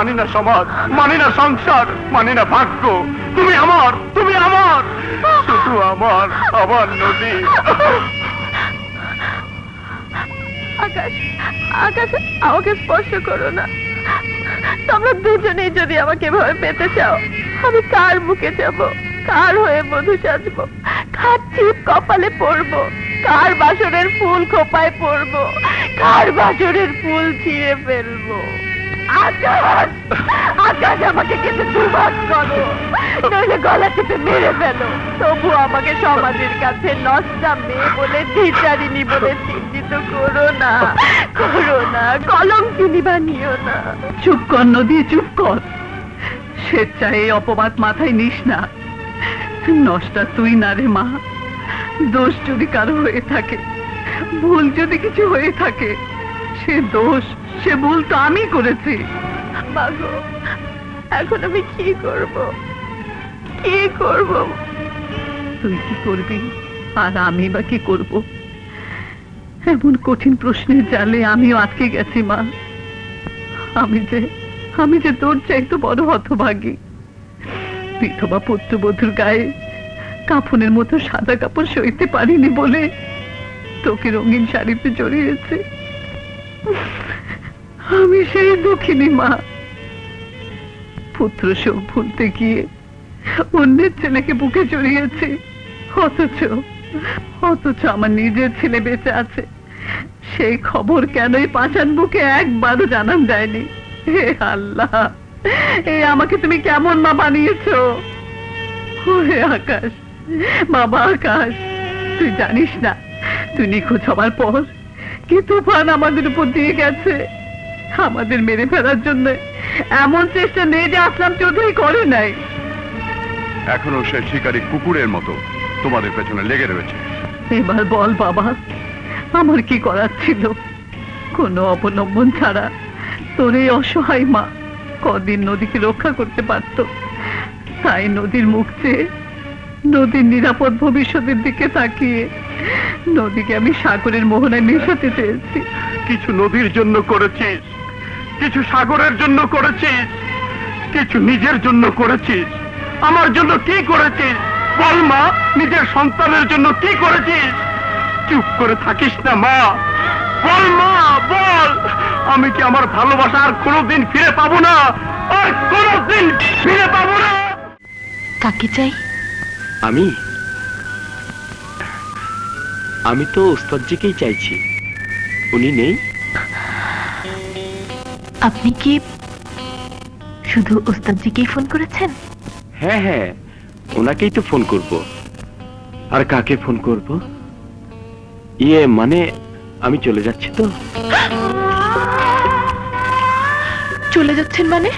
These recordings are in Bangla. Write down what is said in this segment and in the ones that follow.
মানি না সমাজ, মানি না সংসার, মানি না ভাগ্য। তুমি আমার, তুমি আমার, শুধু আমার, আমার নদী। আকাশ, আকাশ, আমাকে স্পর্শ করো না। তোমরা দুজনেই যদি আমাকে এভাবে পেতে চাও, আমি কার বুকে যাব, কার হয়ে মধু সাজবো, কার টিপ কপালে পরবো, কার বাসরের ফুল খোপায় পরবো, কার বাসরের ফুল ছিঁড়ে ফেলবো। আকাশ, আকাশ, আমাকে কিন্তু দুভাগ করো, নইলে গলা টিপে মেরে ফেলো। তবু আমাকে সমাজের কাছে নষ্টা মেয়ে বলে, দ্বিচারিণী বলে চিহ্নিত করো না, করো না, কলঙ্কিনী বানিও না। চুপ কর নদী, চুপ কর। স্বেচ্ছায় এই অপবাদ মাথায় নিস না। নষ্টা তুই না রে মা। দোষ যদি কারো হয়ে থাকে, ভুল যদি কিছু হয়ে থাকে, সে দোষ, সে ভুল তো আমি করেছি। মাগো, এখন আমি কি করব, কি করব? তুই কি করবি আর আমি বা কি করব? এমন কঠিন প্রশ্নের জালে আমিও আটকে গেছি মা। আমি যে তোর চাইতে বড় হতভাগী। বিধবা পুত্রবধূর গায়ে কাফনের মতো সাদা কাপড় সইতে পারিনি বলে তোকে রঙিন শাড়িতে জড়িয়েছে। আমি সেই দুঃখিনী মা। পুত্র শোক ভুলতে গিয়ে অন্যের ছেলেকে বুকে জড়িয়েছি, অথচ আমার নিজের ছেলে বেঁচে আছে সেই খবর কেনই পাঁচান বুকে একবারও জানান যায়নি। হে আল্লাহ, এই আমাকে তুমি কেমন মা বানিয়েছো? হে আকাশ, বাবা আকাশ, তুই জানিস না তুই নিখোঁজ হবার পর কি তুফান আমাদের উপর দিয়ে গেছে। আমাদের মেরে ফেলার জন্য এমন চেষ্টা নেই যে আসলাম চৌধুরী করে নাই। এখনো সে শিকারী কুকুরের মতো তোমাদের পেছনে লেগে রয়েছে। এবার বল বাবা, আমার কি করার ছিল? কোনো অবলম্বন ছাড়া তোর এই অসহায় মা কদিন নদীকে রক্ষা করতে পারত। তাই নদীর মুখ চেয়ে, নদীর নিরাপদ ভবিষ্যতের দিকে তাকিয়ে নদীকে আমি সাগরের মোহনায় মেশাতে চেয়েছি। কিছু নদীর জন্য করেছিস, কিছু সাগরের জন্য করেছিস, কিছু নিজের জন্য করেছিস। আমার জন্য কি করেছিস বল মা? নিজের সন্তানের জন্য কি করেছিস? চুপ করে থাকিস না মা, বল মা, বল। আমি কি আমার ভালোবাসা আর কোনোদিন ফিরে পাবো না? আর কোনোদিন ফিরে পাবো না? কাকে চাই? আমি তো ওস্তাদজিকেই চাইছি। উনি নেই? আপনি কি শুধু ওস্তাদজিকেই ফোন করেছেন? হ্যাঁ হ্যাঁ, ওনাকেই তো ফোন করব। আর কাকে ফোন করব? ইয়ে মানে আমি চলে যাচ্ছি তো। চলে যাচ্ছেন মানে?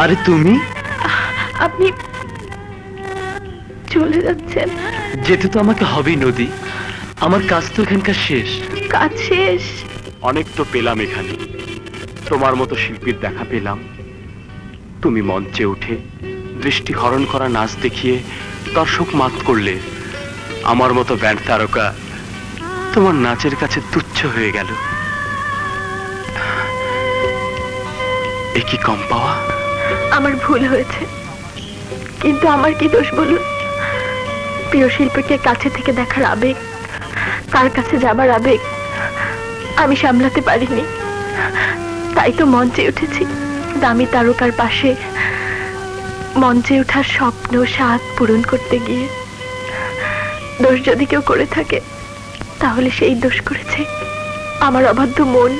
আরে তুমি? আপনি চলে যাচ্ছেন? যেতে তো আমাকে হবেই নদী, আমার কাজ তো এখানকার শেষ। কাজ শেষ? অনেক তো পেলাম এখানে, তোমার মতো শিল্পীর দেখা পেলাম। তুমি মঞ্চে উঠে দৃষ্টি হরণ করা নাচ দেখিয়ে দর্শক মাত করলে। আমার মতো ব্যান্ড তারকা তোমার নাচের কাছে তুচ্ছ হয়ে গেল। এ কি কম পাওয়া? আমার ভুল হয়েছে, কিন্তু আমার কি দোষ বলুন? প্রিয় শিল্পীকে কাছে থেকে দেখার আবেগ, তার কাছে যাবার আবেগ আমি সামলাতে পারিনি। তাই তো মঞ্চে উঠেছি, দামি তারকার পাশে মঞ্চে ওঠার স্বপ্ন স্বাদ পূরণ করতে গিয়ে। দোষ যদি কেউ করে থাকে, তাহলে সেই দোষ করেছে আমার অবাধ্য মন।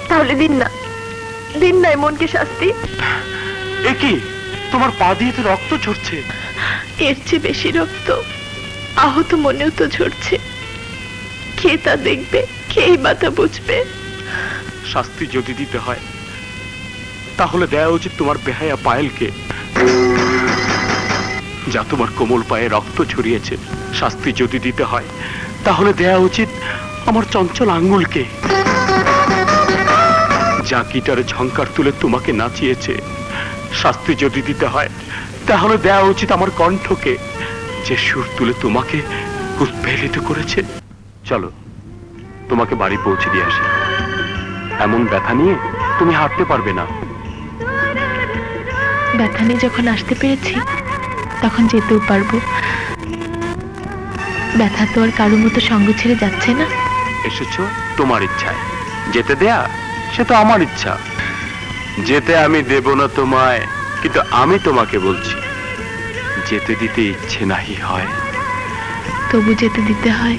তাহলে দিন না, দিন নাই মনকে শাস্তি। এ কি, তোমার পা দিয়ে তো রক্ত ঝরছে। এর চেয়ে বেশি রক্ত আহত মনেও তো ঝরছে। কে তা দেখবে, কেই বা তা বুঝবে? শাস্তি যদি দিতে হয়, তাহলে দেয়া উচিত তোমার বেহায়া পায়েলকে, যা তোমার কোমল পায়ে রক্ত ছড়িয়েছে। শাস্তি যদি দিতে হয়, তাহলে দেয়া উচিত আমার চঞ্চল আঙ্গুলকে, যা গিটারে ঝংকার তুলে তোমাকে নাচিয়েছে। শাস্তি যদি দিতে হয় তাহলে দেওয়া উচিত আমার কণ্ঠকে, যে সুর তুলে তোমাকে উৎপেলিত করেছে। চলো তোমাকে বাড়ি পৌঁছে দিয়ে আসি। এমন ব্যথা নিয়ে তুমি হাঁটতে পারবে না। ব্যথা নিয়ে যখন আসতে পেরেছি তখন যেতেও পারবো। ব্যথা তো আর কারোর মতো সঙ্গ ছেড়ে যাচ্ছে না। এসেছো তোমার ইচ্ছায়, যেতে দেয়া সে তো আমার ইচ্ছা। যেতে আমি দেব না তোমায়, কিন্তু আমি তোমাকে বলছি যেতে দিতে ইচ্ছে নাহি হয়। তবু যেতে দিতে হয়,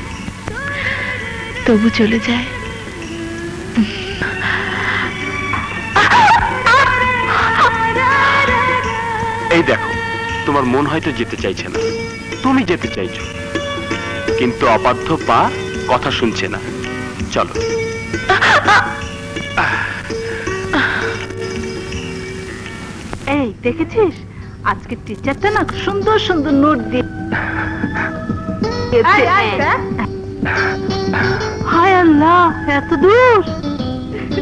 তবু চলে যায়। এই দেখো, তোমার মন হয়তো যেতে চাইছে না, তুমি যেতে চাইছো, কিন্তু অবাধ্য পা কথা শুনছে না। চলো। এই দেখেছিস, আজকে টিচারটা না সুন্দর সুন্দর নোট দিয়ে হায় আল্লাহ, এত দূর!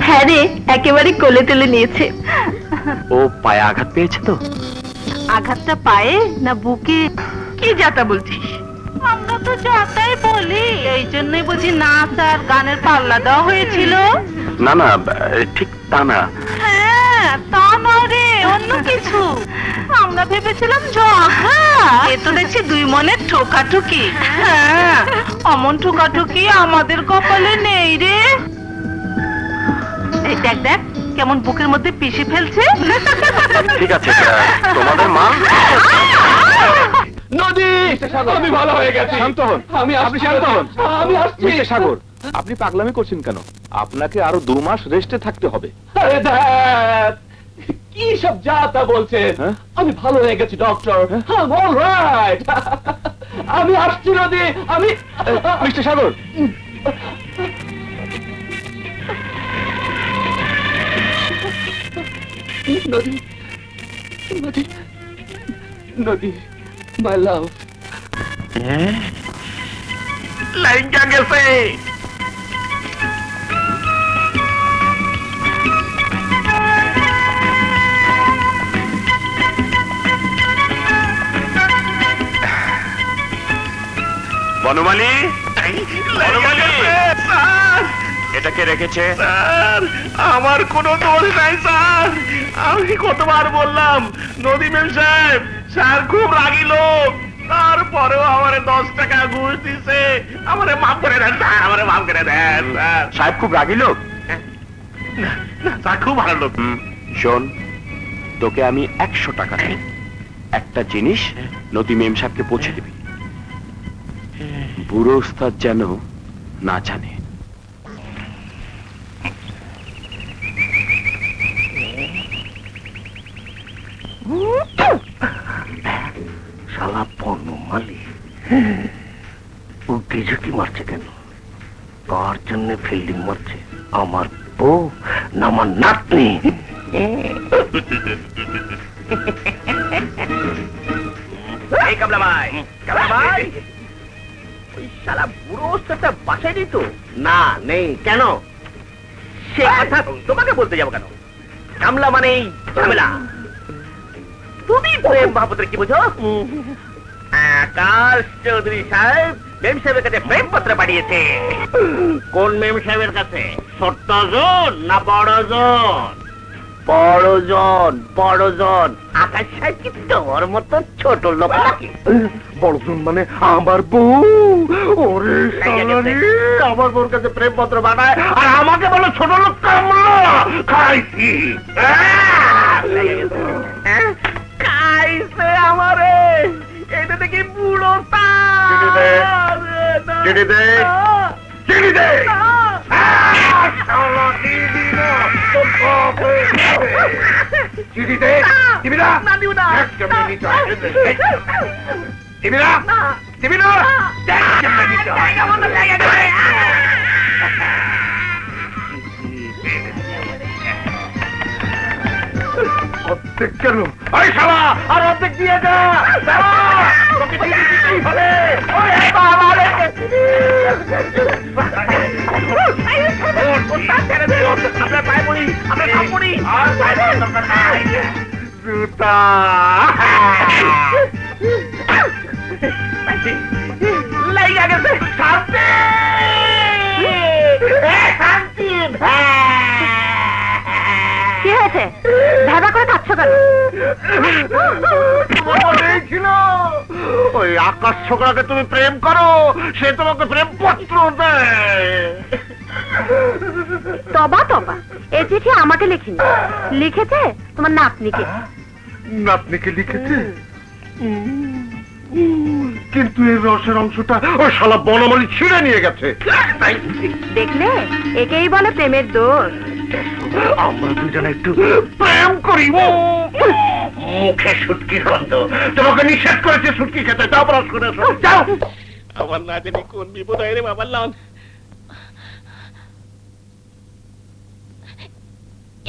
হ্যাঁ রে, একেবারে কোলে তুলে নিয়েছে। ও পায়ে আঘাত পেয়েছে তো? আঘাতটা পায়ে না বুকে? কি যাতা বলছিস? আমরা তো যাতাই বলি, এই জন্যই বুঝি নাচ আর গানের পাল্লা দেওয়া হয়েছিল। না না, ঠিক তা না। হ্যাঁ, তা নয় রে, অন্য কিছু। আমরা ভেবেছিলাম ঝগড়া, এ তো দেখছি দুই মনের ঠোকাঠুকি। হ্যাঁ, অমন ঠোকাঠুকি আমাদের কপালে নেই রে। এই দেখ দেখ, কেমন বুকের মধ্যে পিষে ফেলছে। ঠিক আছে, তোমাদের মা। নদী, আমি ভালো হয়ে গেছি। শান্ত হন। আপনি শান্ত হন। আমি আসছি। মিস্টার সাগর, আপনি পাগলামি করছেন কেন? আপনাকে আরো 2 মাস রেস্টে থাকতে হবে। আরে দেখ, কি সব যা তা বলছেন। হ্যাঁ? আমি ভালো হয়ে গেছি ডক্টর। হ্যাঁ? অলরাইট। আমি আসছি নদী, আমি। মিস্টার সাগর, নদী, নদী, নদী, মাই লাভ। লাইনটা গেছে। বনমালী, বনমালী, স্যার, এটা কে রেখেছে? স্যার, আমার কোনো দোষ নাই স্যার। আমি কতবার বললাম নদী ম্যাম সাহেব, স্যার খুব রাগী লোক, তারপরেও আমারে 10 টাকা ঘুষ দিছে। আমারে মাফ করে দেন স্যার, আমারে মাফ করে দেন স্যার। সাহেব খুব রাগী লোক। না, না, স্যার খুব ভালো লোক। শোন, তোকে আমি 100 টাকা দিই, একটা জিনিস নদী মেম সাহেবকে পৌঁছে দিবি। বুড়ো উস্তাদ যেন না জানে। শালা বনমালী উঠে ঝুঁকি মারছে কেন? কার জন্য ফিল্ডিং মারছে? আমার বউ না আমার নাতনি? এই কাবলা ভাই, কাবলা ভাই, ওই শালা বুড়ো ওস্তাদটা বাসায় নেই তো? না, নেই। কেন? সে কথা তোমাকে বলতে যাবো কেন? কামলা মানেই ঝামেলা। তুমি প্রেম মহাপুত্র কি বুঝো? আকাশ চৌধুরী সাহেব মেম সাহেবের কাছে প্রেম পত্র পাঠিয়েছে। কোন মেম সাহেবের কাছে? ছোট্ট জন না বড় জন? বড় জন, বড় জন। আকাশ সাহেব কি তোর মতো ছোট লোক নাকি? বড় জন মানে আমার বউ। ওরে শালারে, আমার বউর কাছে প্রেম পত্র পাঠায় আর আমাকে বলো ছোট লোক। কামলা খাইছি, খাইছে আমারে। এটা দেখি বুড়ো চিনি দে, চিনি দে, চিনি দে। চিনি দে, দিবি না? দিবি না, দিবি না? অর্ধেক কেন? ওই শালা, আর অর্ধেক দিয়ে যা। শালা, তোকে চিনি দিতেই হবে। ওরে বাবা রে। জুতা লাইগা গেছে শান্তি শান্তি কি হয়েছে ধাবা করে খাচ্ছ কেন? ছিল ওই আকাশ ছোকরাকে তুমি প্রেম করো, সে তোমাকে প্রেম পত্র দেয়। তবা তবা, এই চিঠি আমাকে লিখিনি, লিখেছে তোমার নাতনিকে। নাতনিকে লিখেছে? কিন্তু এর রসের অংশটা ওই শালা বনমালী ছিঁড়ে নিয়ে গেছে। দেখলে, একেই বলে প্রেমের দোষ। আমরা দুজনে একটু প্রেম করি। মুখে সুটকির গন্ধ, তোমাকে নিষেধ করেছে সুটকি খেতে। যাও ব্রাশ করে এসো, যাও। আমার না জানি কোন বিপদ হয় রে বাবার লান।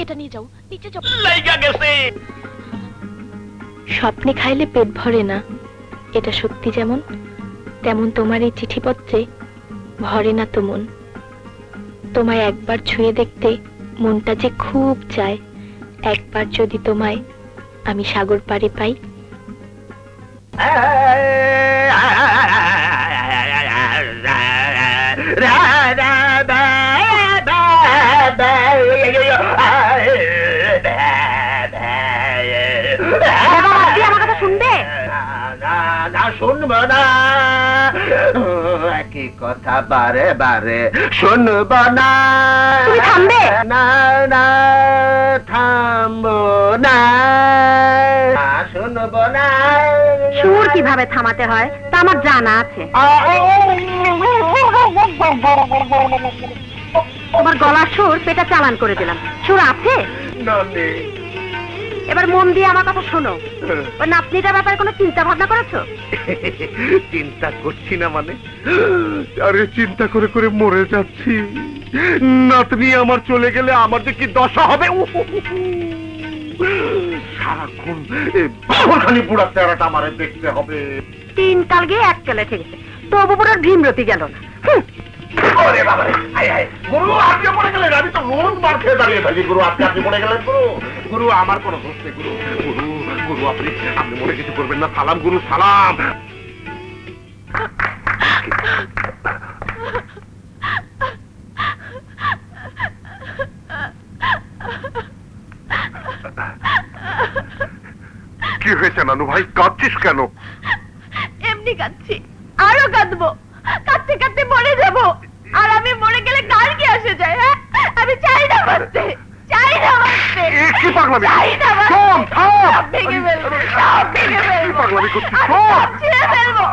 এটা নিয়ে যাও, নিচে যাও। লাইগা গেছে। স্বপ্নে খাইলে পেট ভরে না, এটা সত্যি। যেমন তেমন তোমার এই চিঠিপত্রে ভরে না তো মন। তোমায় একবার ছুঁয়ে দেখতে মনটা যে খুব চায়। একবার যদি তোমায় আমি সাগর পাড়ে পাই। শুনবে না, শুনবো না। একই কথা বারে বারে শুনবো না। তুমি থামবে? না না, থামবো না, শুনবো না। সুর কিভাবে থামাতে হয় তা আমার জানা আছে। তোমার গলার সুর পেটা চালান করে দিলাম। সুর আছে? এবার মন দিয়ে আমার কথা শোনো। ওই নাতনিটার ব্যাপারে কোনো চিন্তা ভাবনা করেছো? চিন্তা করছি না মানে? আরে চিন্তা করে করে মরে যাচ্ছি। নাতনি আমার চলে গেলে আমার যে কি দশা হবে। সারাক্ষণ বাবরখানি বুড়া চেহারাটা আমারে দেখতে হবে। 3 কাল গিয়ে 1 কালে ঠেকেছে, তবু পুরো ভীমরতি গেল না। ওরে বাবারে, গুরু আপনি পড়ে গেলেন। আমি তো রোজ মার খেয়ে দাঁড়িয়ে থাকি। গুরু আপনি পড়ে গেলেন। গুরু গুরু আমার কোনো দোষ নেই। গুরু গুরু গুরু আপনি মনে কিছু করবেন না। সালাম গুরু, সালাম। কি হয়েছে নানু ভাই, কাঁদছিস কেন? এমনি কাঁদছি, আরো কাঁদবো। কাঁদতে কাঁদতে মরে যাব। আর আমি মরে গেলে কার কি আসে যায়? হ্যাঁ, আমি চাই না বাঁচতে, চাই না বাঁচতে। কি পাগলামি? চাই না বাঁচতে। শোন, থাম। সব ভেঙে ফেলবো, সব ভেঙে ফেলবো। পাগলামি করছিস? আমি শোন। সব ছিঁড়ে ফেলবো।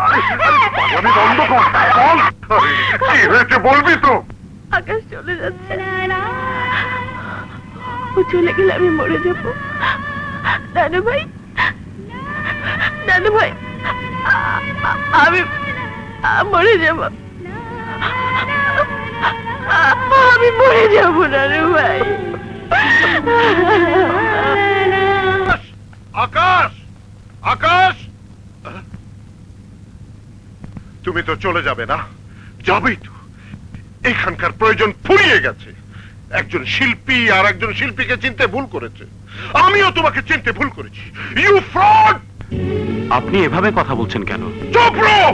পাগলামি বন্ধ কর। বল। কি হয়েছে বলবি তো? আকাশ চলে যাচ্ছে, ও চলে গেলে আমি মরে যাব। নানু ভাই, নানু ভাই, আমি মরে যাব। আমি মরে যাব নানু ভাই। আকাশ, আকাশ, তুমি তো চলে যাবে না? যাবেই তো। এখানকার প্রয়োজন ফুরিয়ে গেছে। একজন শিল্পী আর একজন শিল্পীকে চিনতে ভুল করেছে। আমিও তোমাকে চিনতে ভুল করেছি। You fraud! আপনি এভাবে কথা বলছেন কেন? চুপ রও!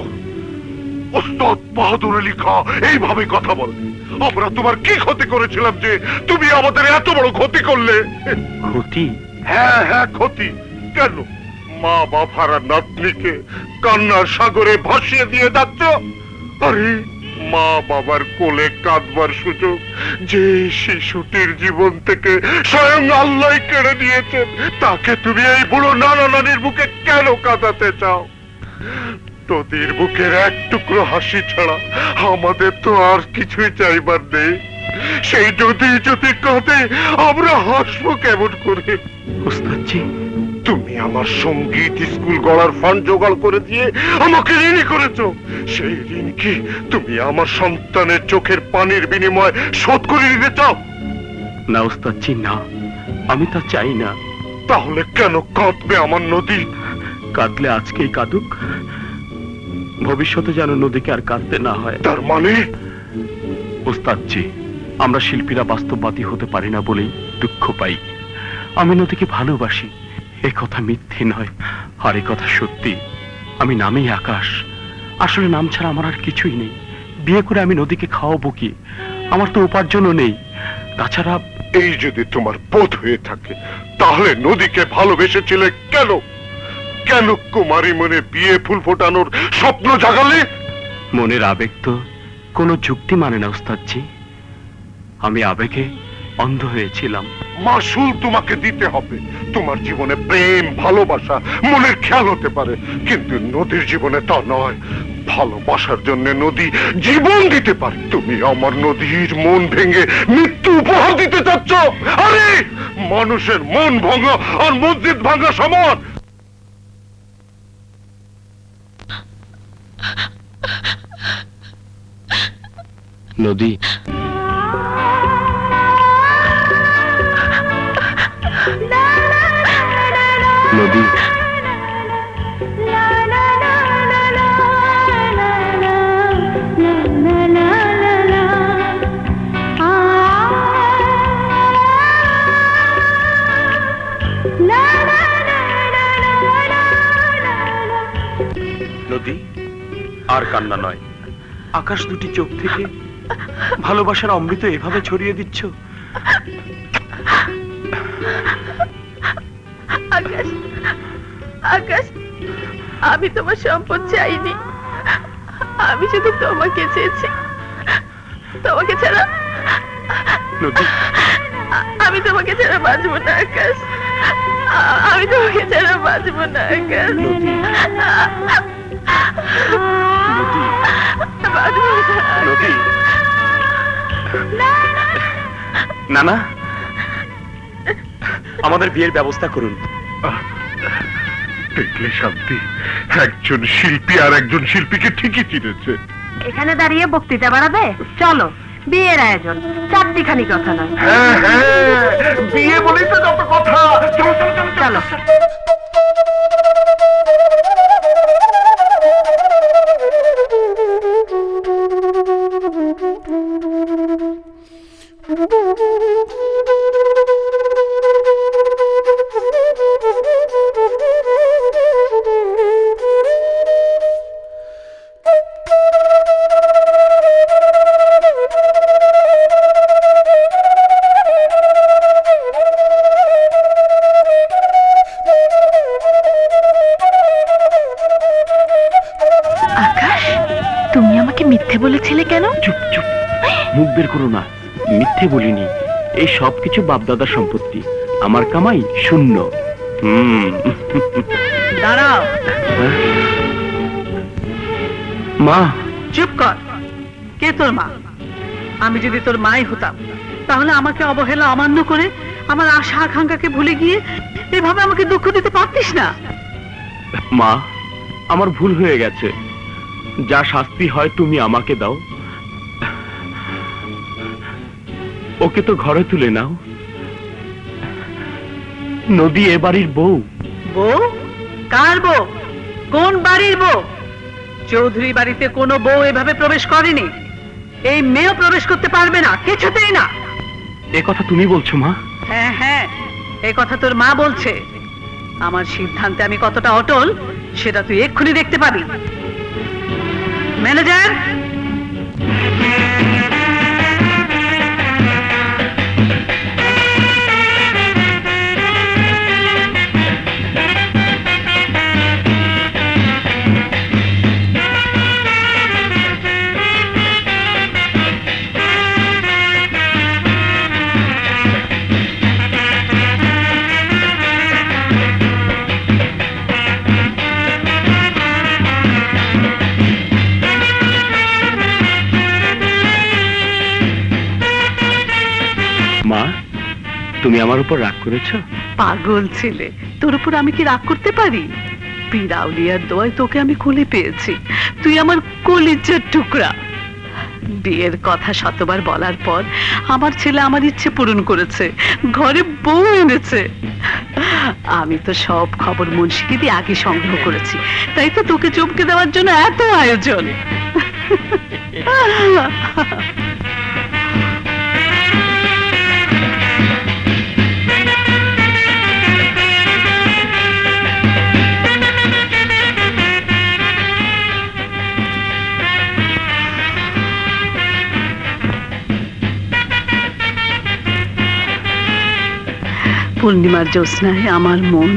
ওস্তাদ বাহাদুর আলী খাঁ এইভাবে কথা বলে। আমরা তোমার কি ক্ষতি করেছিলাম যে তুমি আমাদের এত বড় ক্ষতি করলে? ক্ষতি? হ্যাঁ হ্যাঁ, ক্ষতি। কেন মা বাবারা নাতনিকে কান্নার সাগরে ভাসিয়ে দিয়ে যাচ্ছ? আরে মা বাবার কোলে কাঁদবার সুযোগ যে শিশুটির জীবন থেকে স্বয়ং আল্লাহ কেড়ে নিয়েছেন, তাকে তুমি এই বুড়ো নানা নানির বুকে কেন কাঁদাতে চাও? তোদের বুকের এক টুকরো হাসি ছাড়া আমাদের তো আর কিছুই চাইবার নেই। সেই যদি যদি কাঁদে আমরা হাসবো কেমন করে? ওস্তাদজি, তুমি আমার সঙ্গীত স্কুল গড়ার ফান্ড জোগাড় করে দিয়ে আমাকে ঋণী করেছো। সেই ঋণ কি তুমি আমার সন্তানের চোখের পানির বিনিময়ে শোধ করে দিতে চাও? না ওস্তাদজি, না, আমি তা চাই না। তাহলে কেন কাঁদবে আমার নদী? কাঁদলে আজকেই কাঁদুক, ভবিষ্যতে যেন নদীকে আর কাঁদতে না হয়। তার মানে ওস্তাদজি, আমরা শিল্পীরা বাস্তববাদী হতে পারি না বলেই দুঃখ পাই। আমি নদীকে ভালোবাসি, এ কথা মিথ্যে নয়, আর এ কথা সত্যি। আমি নামেই আকাশ, আসলে নাম ছাড়া আমার আর কিছুই নেই। বিয়ে করে আমি নদীকে খাওয়াবো কি? আমার তো উপার্জনও নেই। তাছাড়া এই যদি তোমার বোধ হয়ে থাকে, তাহলে নদীকে ভালোবেসেছিলে কেন? কেন কুমারী মনে বিয়ে ফুল ফোটানোর স্বপ্ন জাগালে? মনের আবেগ তো কোনো যুক্তি মানে না ওস্তাদজি। আমি আবেগে অন্ধ হয়েছিলাম। মাসুল তোমাকে দিতে হবে। তোমার জীবনে প্রেম, ভালোবাসা, মনের খেয়াল হতে পারে, কিন্তু নদীর জীবনে তা নয়। ভালোবাসার জন্য নদী জীবন দিতে পারে। তুমি আমার নদীর মন ভেঙে মৃত্যু উপহার দিতে চাচ্ছ? আরে মানুষের মন ভাঙা আর মসজিদ ভাঙা সমান। নদী, নদী, নদী, আর কান্না নয়। আকাশ দুটি চোখ থেকে ভালোবাসার অমৃত এভাবে ছড়িয়ে দিচ্ছ। আকাশ, আকাশ, আমি তোমার সম্পদ চাইনি, আমি শুধু তোমাকে চেয়েছি। তোমাকে ছাড়া নদী, আমি তোমাকে ছাড়া বাঁচবো না আকাশ। আমি তোমাকে ছাড়া বাঁচবো না আকাশ। নদী, নদী, বাঁচবো না। নদী। নানা, আমাদের বিয়ের ব্যবস্থা করুন। দেখলে শান্তি, একজন শিল্পী আর একজন শিল্পীকে ঠিকই চিনেছে। এখানে দাঁড়িয়ে বক্তৃতা বাড়াবে? চলো, বিয়ের আয়োজন, চারটিখানি কথা নয়। হ্যাঁ হ্যাঁ, বিয়ে বলেই তো যত কথা। চলো চলো চলো চলো। তুমি আমাকে মিথ্যে বলেছিলে কেন? চুপ চুপ, মুখ বের করো না। মিথ্যে বলিনি, এই সব কিছু বাপদাদার সম্পত্তি। আমার কামাই শূন্য। দাঁড়াও। মা, চুপ কর। কে তোর মা? আমি যদি তোর মাই হতাম, তাহলে আমাকে অবহেলা অমান্য করে আমার আশা আকাঙ্ক্ষাকে ভুলে গিয়ে এভাবে আমাকে দুঃখ দিতে পারতিস না। মা, আমার ভুল হয়ে গেছে। যা শাস্তি হয় তুমি আমাকে দাও। ওকে তো ঘরে তুলে নাও। নদী এ বাড়ির বউ। বউ? কার বউ? কোন বাড়ির বউ? চৌধুরী বাড়িতে কোনো বউ এভাবে প্রবেশ করেনি। এই মেয়েও প্রবেশ করতে পারবে না, কিছুতেই না। এ কথা তুমি বলছো মা? হ্যাঁ হ্যাঁ, এই কথা তোর মা বলছে। আমার সিদ্ধান্তে আমি কতটা অটল সেটা তুই এক্ষুনি দেখতে পাবি। ম্যানেজার, মা, তুমি আমার উপর রাগ করেছো? পাগল ছেলে, তোর উপর আমি কি রাগ করতে পারি? পীরাউলিয়ার দোয়ায় তোকে আমি কোলে পেয়েছি। তুই আমার কলিজার টুকরা। বিয়ের কথা শতবার বলার পর আমার ছেলে আমার ইচ্ছে পূরণ করেছে, ঘরে বউ এনেছে। আমি তো সব খবর মুন্সিকে দিয়ে আগে সংগ্রহ করেছি, তাই তো তোকে চমকে দেওয়ার জন্য এত আয়োজন। পূর্ণিমার জ্যোৎস্নায় আমার মন,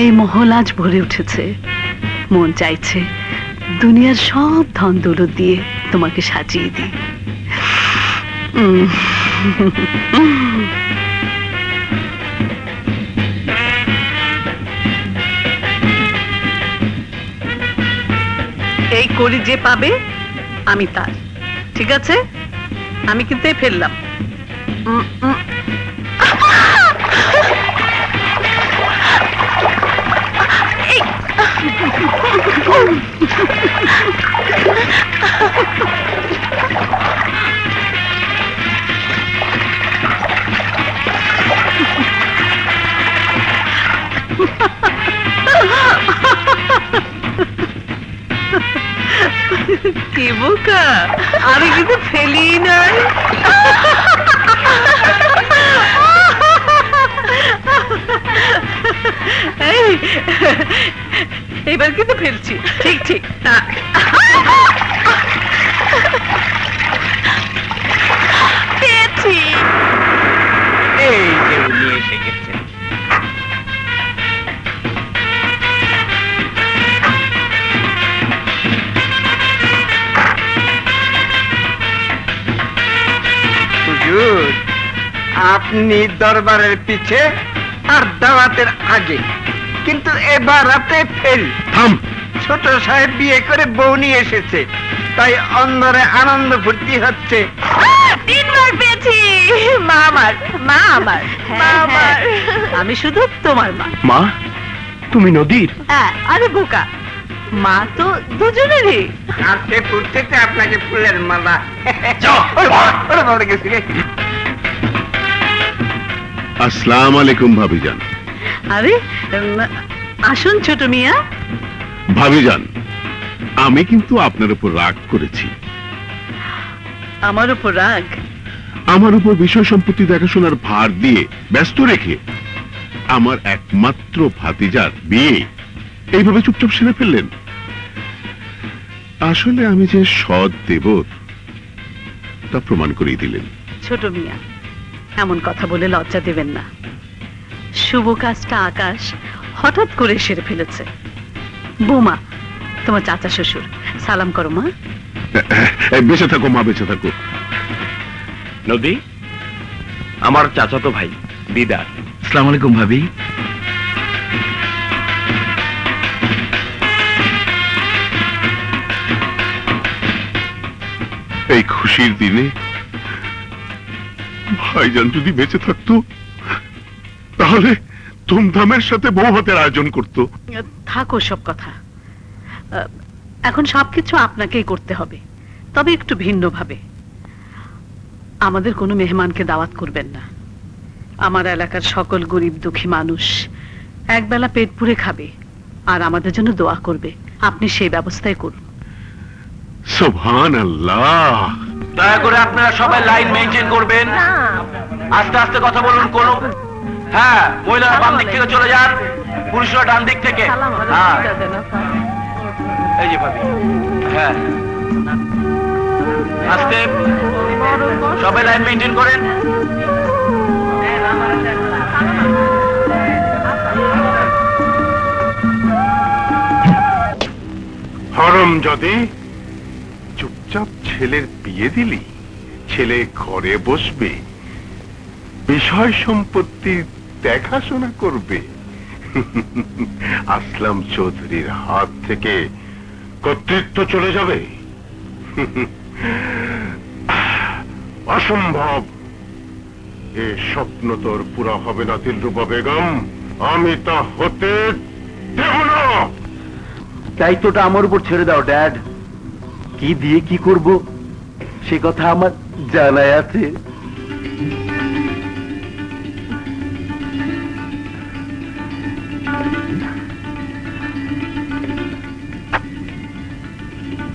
এই মহল আজ ভরে উঠেছে। মন চাইছে দুনিয়ার সব ধন দৌলত দিয়ে তোমাকে সাজিয়ে দিই। এই করি যে পাবে আমি তার, ঠিক আছে? আমি কিন্তু এই ফেললাম। কি বোকা, আমি কিন্তু ফেলি নাই। এই, এবার কিন্তু ফেলছি। ঠিক ঠিক। পেয়েছি। এই যে উনি এসে গেছেন। হুজুর, আপনি দরবারের পিছে আর দাওয়াতের আগে, কিন্তু এবার আপনি ফেল। থাম। ছোট সাহেব বিয়ে করে বউ নিয়ে এসেছে, তাই অন্দরে আনন্দ ফুর্তি হচ্ছে। 3 বার পেয়েছি। মা আমার, মা আমার, মা আমার। আমি শুধু তোমার মা। মা, তুমি নদীর? আরে বোকা, মা তো দুজনেরই। হাতে ফুটতে আপনাকে ফুলের মালা। গেছি রে। আসসালামু আলাইকুম ভাবিজান। আরে আসুন ছোট মিয়া। ভাবিজান, আমি কিন্তু আপনার উপর রাগ করেছি। আমার উপর রাগ? আমার উপর বিষয় সম্পত্তি দেখাশোনার ভার দিয়ে ব্যস্ত রেখে আমার একমাত্র ভাতিজার বিয়ে এইভাবে চুপচাপ সেরে ফেললেন। আসলে আমি যে সৎ দেবর তা প্রমাণ করিয়ে দিলেন। ছোট মিয়া, এমন কথা বলে লজ্জা দেবেন না। শুভ কাজটা আকাশ হঠাৎ করে সেরে ফেলেছে। বৌমা, তোমার চাচা শ্বশুর, সালাম করো মা। বেঁচে থাকো মা, বেঁচে থাকো। নদী, আমার চাচাতো ভাই দিদার। আসসালামু আলাইকুম ভাবি। এই খুশির দিনে ভাইজান যদি বেঁচে থাকতো তাহলে ধুমধামের সাথে বউ হাতের আয়োজন করতো। থাকো সব কথা। এখন সবকিছু আপনাকেই করতে হবে, তবে একটু ভিন্নভাবে। আমাদের কোনো মেহমানকে দাওয়াত করবেন না। আমার এলাকার সকল গরিব দুঃখী মানুষ একবেলা পেট পুরে খাবে আর আমাদের জন্য দোয়া করবে। আপনি সেই ব্যবস্থাই করুন। সুবহানাল্লাহ। দয়া করে আপনারা সবাই লাইন মেনটেন করবেন। আস্তে আস্তে কথা বলুন। কোন হ্যাঁ, মহিলারা বাম দিক থেকে চলে যান, পুরুষরা ডান দিক থেকে। হ্যাঁ, এই যে ভাবি। হ্যাঁ, আস্তে সবাই লাইন মেনটেন করেন। হারামজাদে, চুপচাপ ছেলের বিয়ে দিলি, ছেলে ঘরে বসবে, বিষয় সম্পত্তি দেখাশোনা করবে। আসলাম চৌধুরীর হাত থেকে কর্তৃত্ব চলে যাবে। অসম্ভব। এ স্বপ্ন তোর পুরা হবে না দিলরুবা বেগম। আমি তা হতে দেব না। দায়িত্বটা আমার উপর ছেড়ে দাও ড্যাড। কি দিয়ে কি করব সে কথা আমার জানাই আছে।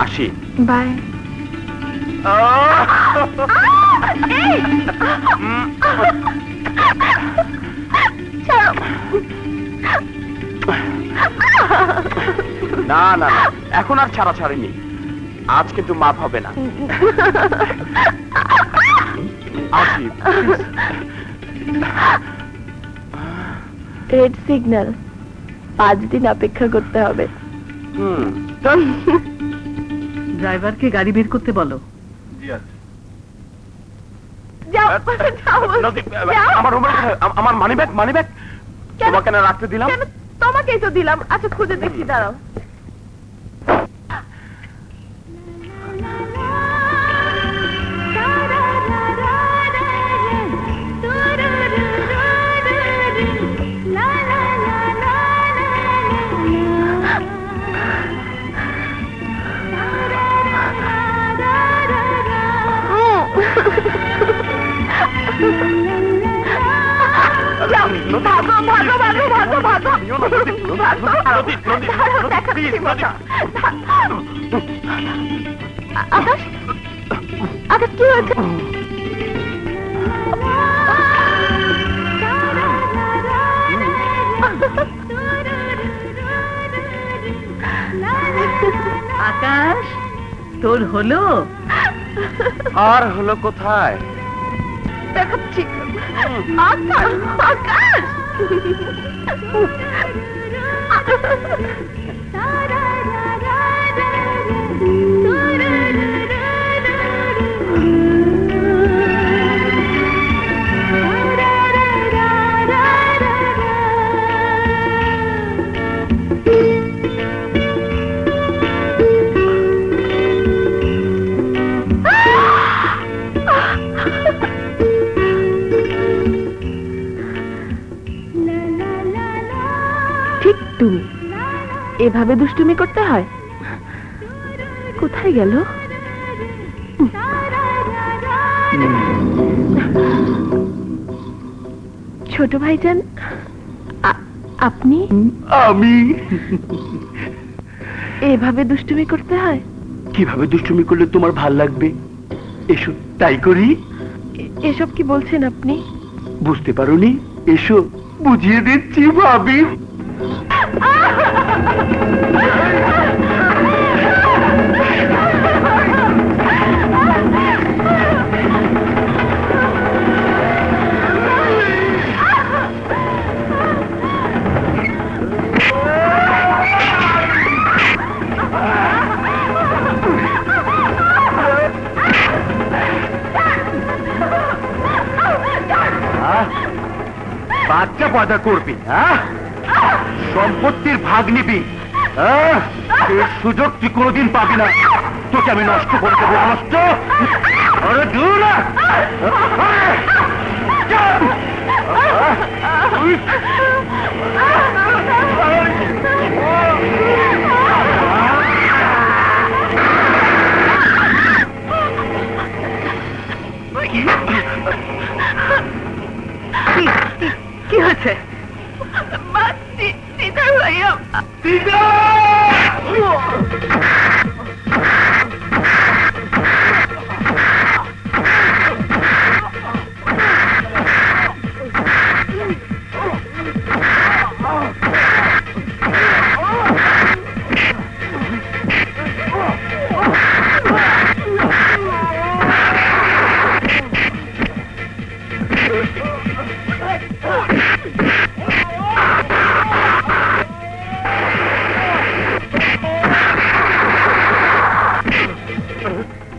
আসি। বাই। না না না, এখন আর ছাড়াছাড়ি নেই। আজ কিন্তু মাফ হবে না। আসি। রেড সিগন্যাল, 5 দিন অপেক্ষা করতে হবে। ড্রাইভারকে গাড়ি বের করতে বলো। যাও, যাও, যাও। আমার মোবাইল কোথায়? আমার মানি ব্যাগ কেন? তোমাকে না রাখতে দিলাম। কেন? তোমাকেই তো দিলাম। আচ্ছা খুঁজে দেখি, দাঁড়াও। যাও, ভাগো, ভাগো, ভাগো, ভাগো, ভাগো। ভাগো। দাঁড়াও, দেখাচ্ছি মজা। আকাশ, আকাশ কি হয়েছে? আকাশ, তোর হলো? আর হলো কোথায়? দেখাচ্ছি। আকাশ, আকাশ। ঠিক তুমি এভাবে দুষ্টুমি করতে হয়? কোথায় গেল? ছোট ভাইজান, আপনি আমি এভাবে দুষ্টুমি করতে হয়? কিভাবে দুষ্টুমি করলে তোমার ভাল লাগবে এসো তাই করি। এসব কি বলছেন আপনি? বুঝতে পারোনি? এসো বুঝিয়ে দিচ্ছি ভাবি। বাচ্চা পয়দা করবি, হ্যাঁ? সম্পত্তির ভাগ নিবি, হ্যাঁ? এর সুযোগ তুই কোনোদিন পাবি না। তোকে আমি নষ্ট করে দেবো, নষ্ট। আরে দূর না। কি হয়েছে?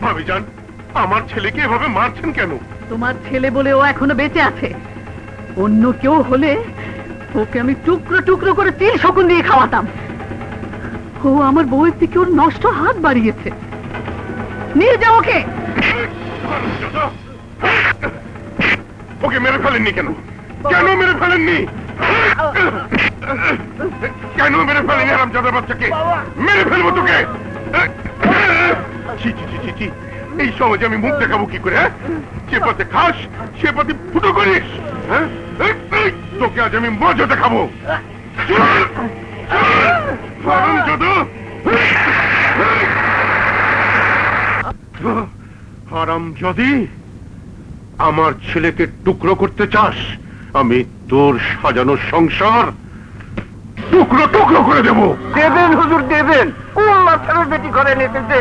ভাবিজান, আমার ছেলেকে এভাবে মারছেন কেন? তোমার ছেলে বলে ও এখনো বেঁচে আছে। অন্য কেউ হলে ওকে আমি টুকরো টুকরো করে তিল শকুন দিয়ে খাওয়াতাম। ও আমার বউয়ের থেকে ওর নষ্ট হাত বাড়িয়েছে। নিয়ে যাও ওকে। ওকে মেরে ফেলেননি কেন? কেন মেরে ফেলেননি? কেন মেরে ফেলেনি হারামজাদা বাচ্চাকে? মেরে ফেলবো তোকে। ছি, ছি, ছি, ছি, ছি। এই সমাজে আমি মুখ দেখাবো কি করে? হ্যাঁ? সে পথে খাস, সে পথে ফুটো করিস। হ্যাঁ? তোকে আজ আমি মজা দেখাবো। হারামজাদা। হারামজাদি, আমার ছেলেকে টুকরো করতে চাস? আমি তোর সাজানো সংসার টুকরো টুকরো করে দেব। দেবেন হুজুর দেবেন। কোন মাথার বেটি করে নিতেছে?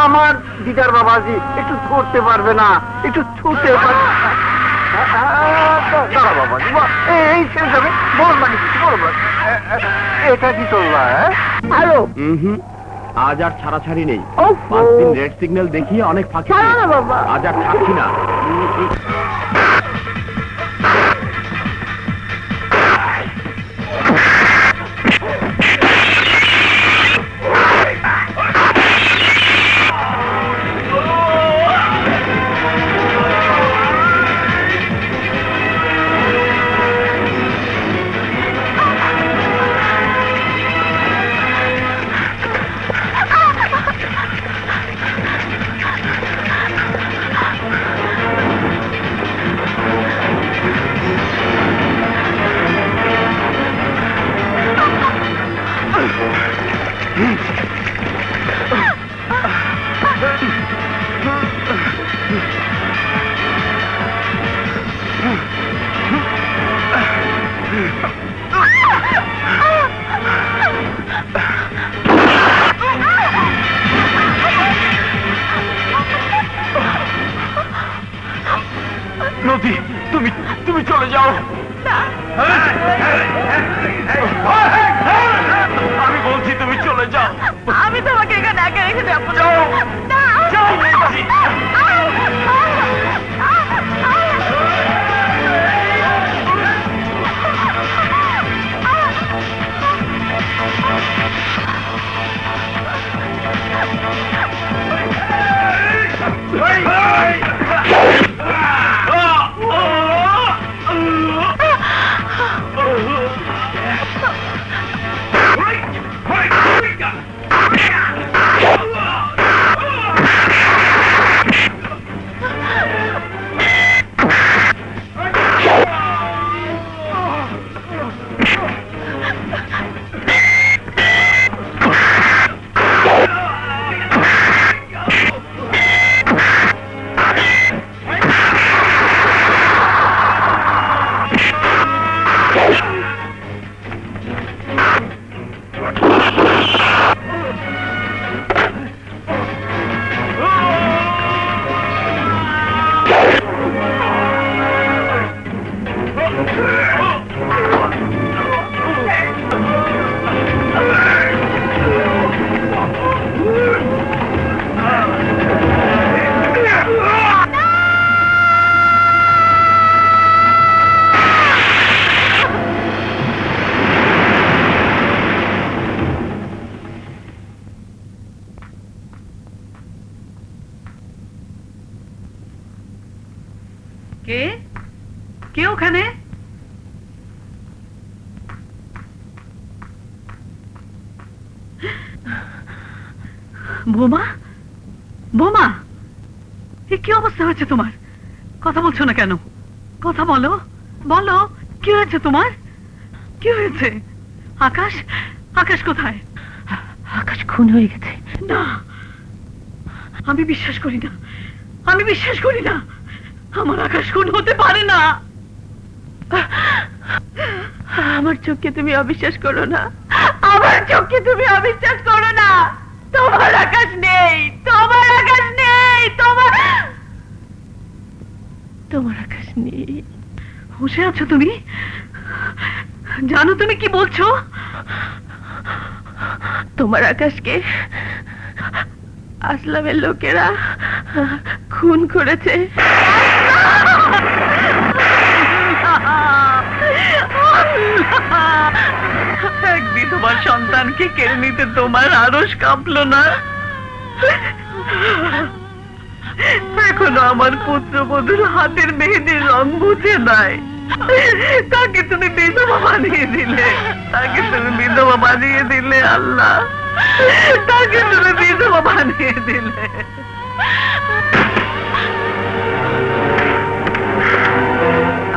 আমার দিদার বাবাজি একটু ধরতে পারবে না, একটু ছুটে পারবে। দাঁড়া বাবা, এই শেষ হবে, বল মানে কিছু বল। এটা কি করবা? আরো আজ আর ছাড়াছাড়ি নেই। ওফ, 5 দিন রেড সিগন্যাল দেখিয়ে অনেক ফাঁকি ছাড়ো না দিয়েছি। বাবা। আজ আর থাকছি না। নদী, তুমি তুমি চলে যাও। আমি বলছি তুমি চলে যাও। আমি তোমাকে এখানে একা রেখে যাবো না। যাও। না। যাও বলছি। কে কে ওখানে? বোমা, বোমা, এ কি অবস্থা হয়েছে তোমার? কথা বলছো না কেন? কথা বলো, বলো, কি হয়েছে তোমার? কি হয়েছে? আকাশ, আকাশ কোথায়? আকাশ খুন হয়ে গেছে। না, আমি বিশ্বাস করি না, আমি বিশ্বাস করি না। আমার আকাশ খুন হতে পারে না। আমার চোখকে তুমি অবিশ্বাস করো না, আমার চোখকে তুমি অবিশ্বাস করো না। তোমার আকাশ নেই, তোমার আকাশ নেই, তোমার আকাশ নেই। বসে আছো তুমি? জানো তুমি কি বলছো? তোমার আকাশকে আসলামের লোকেরা খুন করেছে। এক বিধবার সন্তানকে কেড়ে নিতে তোমার আরশ কাঁপলো না? এখনো আমার পুত্রবধূর হাতের মেহেদির রং বুঝে নাই। তাকে তুমি বিধবা বানিয়ে দিলে, তাকে তুমি বিধবা বানিয়ে দিলে আল্লাহ, তাকে তুমি বিধবা বানিয়ে দিলে।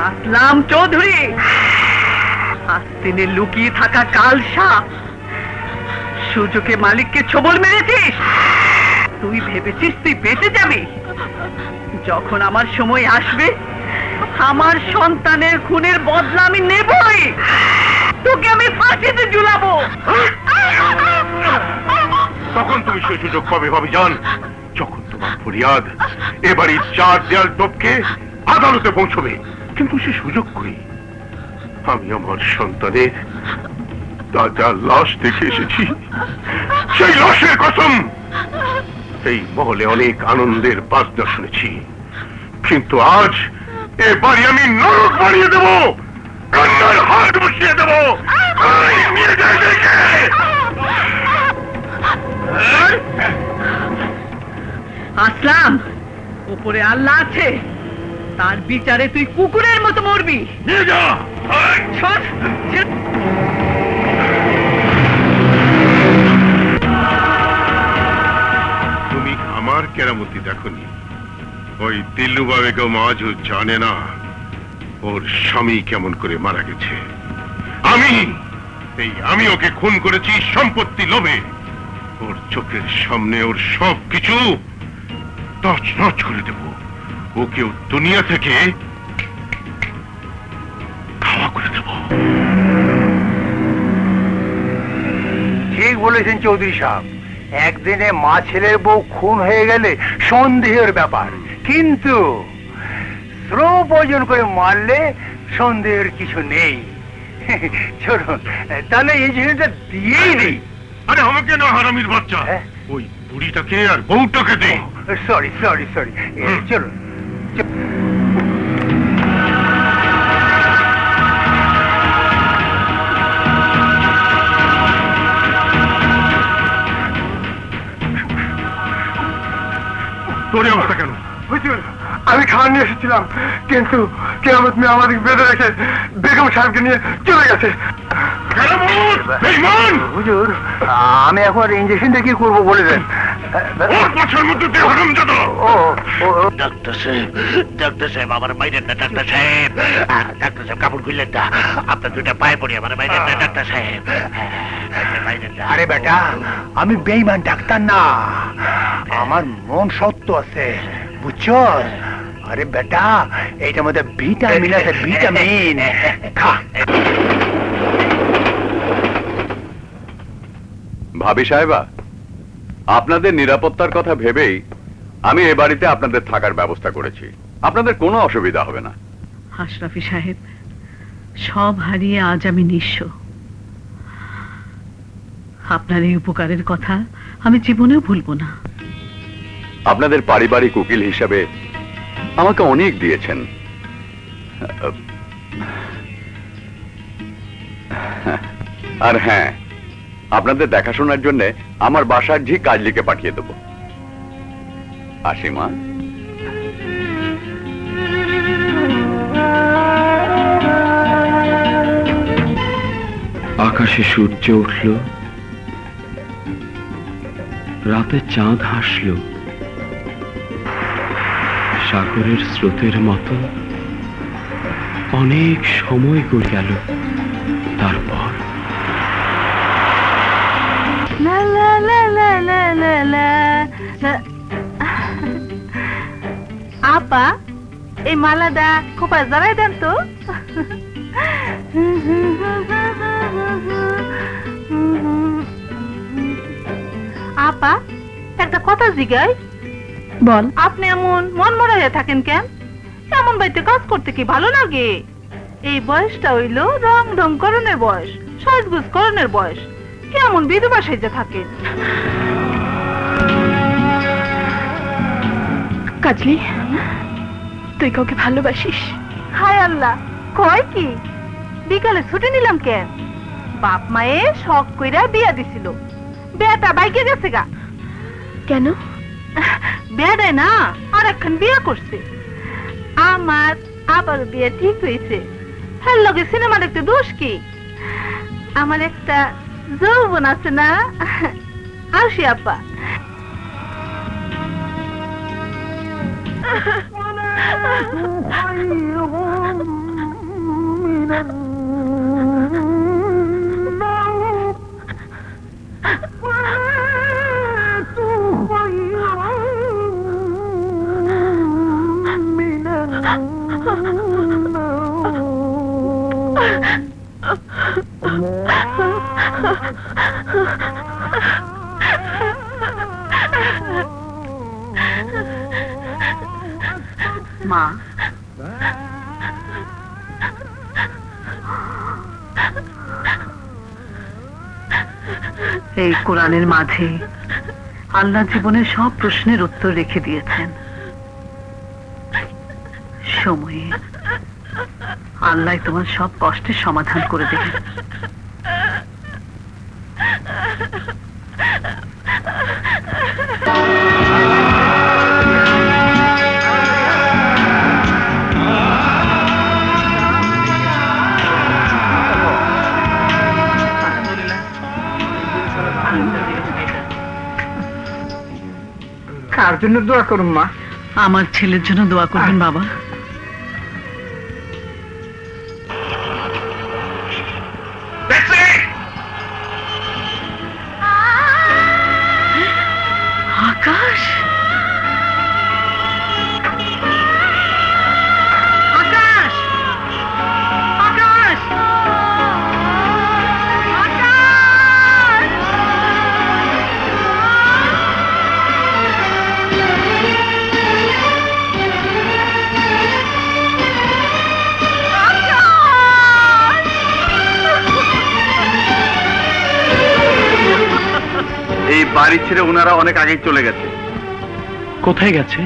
আসলাম চৌধুরী, আস্তিনে লুকিয়ে থাকা কাল সাপ, সুযোগে মালিককে ছোবল মেরেছিস। তুই ভেবেছিস তুই বেঁচে যাবি? যখন আমার সময় আসবে, আমার সন্তানের খুনের বদলা আমি নেবই। তোকে আমি ফাঁসিতে ঝুলাবো। তখন তুমি সেই সুযোগ পাবে ভাবিজান, যখন তোমার ফরিয়াদ এবারই 4 দেয়াল টপকে আদালতে পৌঁছবে, কিন্তু সে সুযোগ করি। আমি আমার সন্তানের তাজা লাশ দেখে এসেছি, সেই লাশের কসম। এই মহলে অনেক আনন্দের বাজনা শুনেছি, কিন্তু আজ এ বাড়ি আমি নরক বানিয়ে দেব, কান্নার হাত বসিয়ে দেব। এই নিয়ে যায় দেখে। আসলাম, উপরে আল্লাহ আছে, তার বিচারে তুই কুকুরের মতো মরবি। নিয়ে যা। সর, তুমি আমার কেরামতি দেখনি? ওই দিল্লুবা বেগম আজও জানে না ওর স্বামী কেমন করে মারা গেছে। আমি ওকে খুন করেছি সম্পত্তি লোভে। ওর চোখের সামনে ওর সব কিছু তছনছ করে দেব। ওকেও দুনিয়া থেকে খাওয়া করে দেব। ঠিক বলেছেন চৌধুরী সাহেব, একদিনে মা ছেলের বউ খুন হয়ে গেলে সন্দেহের ব্যাপার, কিন্তু স্লো প্রয়োজন করে মারলে সন্দেহের কিছু নেই। চলুন তাহলে এই জিনিসটা দিয়েই নেই। আরে আমাকে না, হারামির বাচ্চা। হ্যাঁ? ওই বুড়িটাকে আর বউটাকে দে। সরি সরি সরি, চলুন। তোর এই অবস্থা কেন? আমি খাওয়া নিয়ে এসেছিলাম, কিন্তু কেরামত মেয়ে আমাদের বেঁধে রেখে বেগম সাহেবকে নিয়ে চলে গেছে। হুজুর, আমি এখন ইঞ্জেকশনটা কি করবো বলে দেন। ডাক্তার সাহেব আমার মাইরেন না, ডাক্তার সাহেব। ডাক্তার সাহেব কাপড় খুললেন না, আপনার দুইটা পায়ে পড়ি, আমার মাইরেন না ডাক্তার সাহেব, মাইরেন না। আরে বেটা, আমি বেঈমান ডাক্তার না, আমার মন সত্য আছে, বুঝছো? আরে বেটা, এইটার মধ্যে ভিটামিন আছে, ভিটামিন খা। ভাবি সাহেবা, আপনাদের নিরাপত্তার কথা ভেবেই আমি এ বাড়িতে আপনাদের থাকার ব্যবস্থা করেছি। আপনাদের কোনো অসুবিধা হবে না। আশরাফি সাহেব, সব হারিয়ে আজ আমি নিঃস্ব। আপনার এই উপকারের কথা আমি জীবনেও ভুলবো না। আপনাদের পারিবারিক উকিল হিসাবে আমাকে অনেক দিয়েছেন। আর হ্যাঁ, আপনাদের দেখাশোনার জন্য আমার বাসার ঝি কাজলিকে পাঠিয়ে দেব। আসি মা। আকাশে সূর্য উঠল, রাতে চাঁদ হাসল, সাগরের স্রোতের মতো অনেক সময় গড়ে গেল। তারপর আপা, এই মালাটা খোপায় জড়াই দেন তো। আপা, একটা কথা জিগাই। বল। আপনি এমন মন মরা হয়ে থাকেন কেন? এমন বাড়িতে কাজ করতে কি ভালো লাগে? এই বয়সটা হইল রং ঢং করণের বয়স, সাজগুজ করণের বয়স। কেমন বিধবা সেজে থাকেন? কাজলি, তুই কাউকে ভালোবাসিস? হায় আল্লাহ, কয় কি? বিকালে ছুটি নিলাম কেন? বাপ মায়ে শখ কইরা বিয়া দিছিল, বিয়াটা বাইকে গেছে গা। কেন? বিয়াটাই না, আর একখান বিয়া করছে। আমার আবার বিয়ে ঠিক হয়েছে। হ্যাঁ, লগে সিনেমা দেখতে দোষ কি? আমার একটা যৌবন আছে না। আসি আপা। মা, এই কোরআনের মাঝে আল্লাহ জীবনের সব প্রশ্নের উত্তর রেখে দিয়েছেন। সময়ে আল্লাহ তোমার সব কষ্টের সমাধান করে দেবেন। কার জন্য দোয়া করুন মা? আমার ছেলের জন্য দোয়া করবেন বাবা। আকাশ, আকাশ, আকাশ, এই বাড়ি ছেড়ে ওনারা অনেক আগেই চলে গেছে। কোথায় গেছে?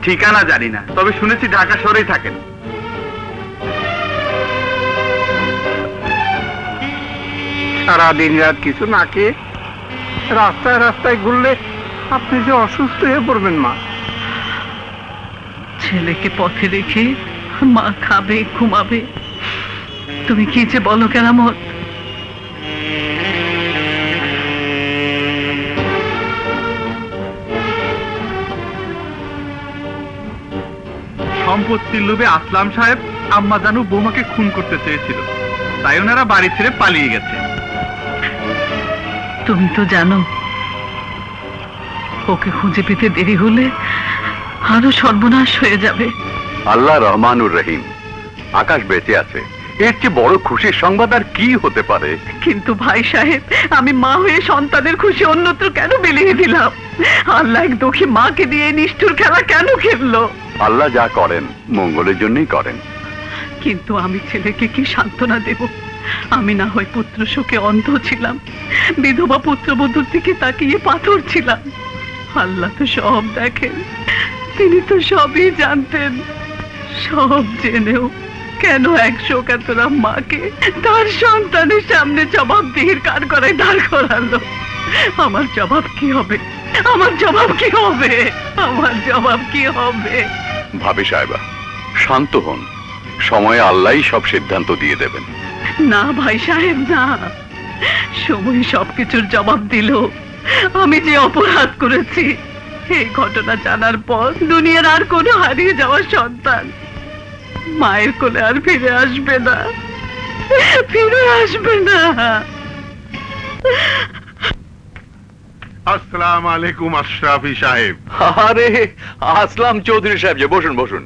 ঠিকানা জানি না, তবে শুনেছি ঢাকা শহরেই থাকেন। সারা দিন রাত কিছু না খেয়ে রাস্তায় রাস্তায় ঘুরলে আপনি যে অসুস্থ হয়ে পড়বেন মা। ছেলেকে পথে রেখে মা খাবে ঘুমাবে, তুমি কি যে বলো কেরামত। সম্পত্তির লোভে আসলাম সাহেব আম্মা জানু বৌমাকে খুন করতে চেয়েছিল, তাই ওনারা বাড়ি ছেড়ে পালিয়ে গেছে। তুমি তো জানো ওকে খুঁজে পেতে দেরি হলে আরো সর্বনাশ হয়ে যাবে। আল্লাহ রহমানুর রহিম, আকাশ বেঁচে আছে, এর চেয়ে বড় খুশির সংবাদ আর কি হতে পারে? কিন্তু ভাই সাহেব, আমি মা হয়ে সন্তানের খুশি অন্যত্র কেন বিলিয়ে দিলাম? আল্লাহ এক দুঃখী মাকে দিয়ে এই নিষ্ঠুর খেলা কেন খেললো? আল্লাহ যা করেন মঙ্গলের জন্যই করেন। কিন্তু আমি ছেলেকে কি সান্ত্বনা দেব? আমি না হয় পুত্র শোকে অন্ধ ছিলাম, বিধবা পুত্রবধূর দিকে তাকিয়ে পাথর ছিলাম। আল্লাহ তো সব দেখেন, তিনি তো সবই জানতেন। সব জেনেও কেন এক শোকাতুরা মাকে তার সন্তানের সামনে জবাবদিহির কার করায় দাঁড় করালো? আমার জবাব কি হবে? আমার জবাব কি হবে? আমার জবাব কি হবে? ভাবি সাহেবা, শান্ত হন, সময়ে আল্লাহই সব সিদ্ধান্ত দিয়ে দেবেন। না ভাই সাহেব, না। সময় সবকিছুর জবাব দিল। আমি যে অপরাধ করেছি এই ঘটনা জানার পর দুনিয়ার আর কোনো হারিয়ে যাওয়া সন্তান মায়ের কোলে আর ফিরে আসবে না, ফিরে আসবে না। আসসালামু আলাইকুম আশরাফি সাহেব। আরে আসলাম চৌধুরী সাহেব, যে বসুন বসুন,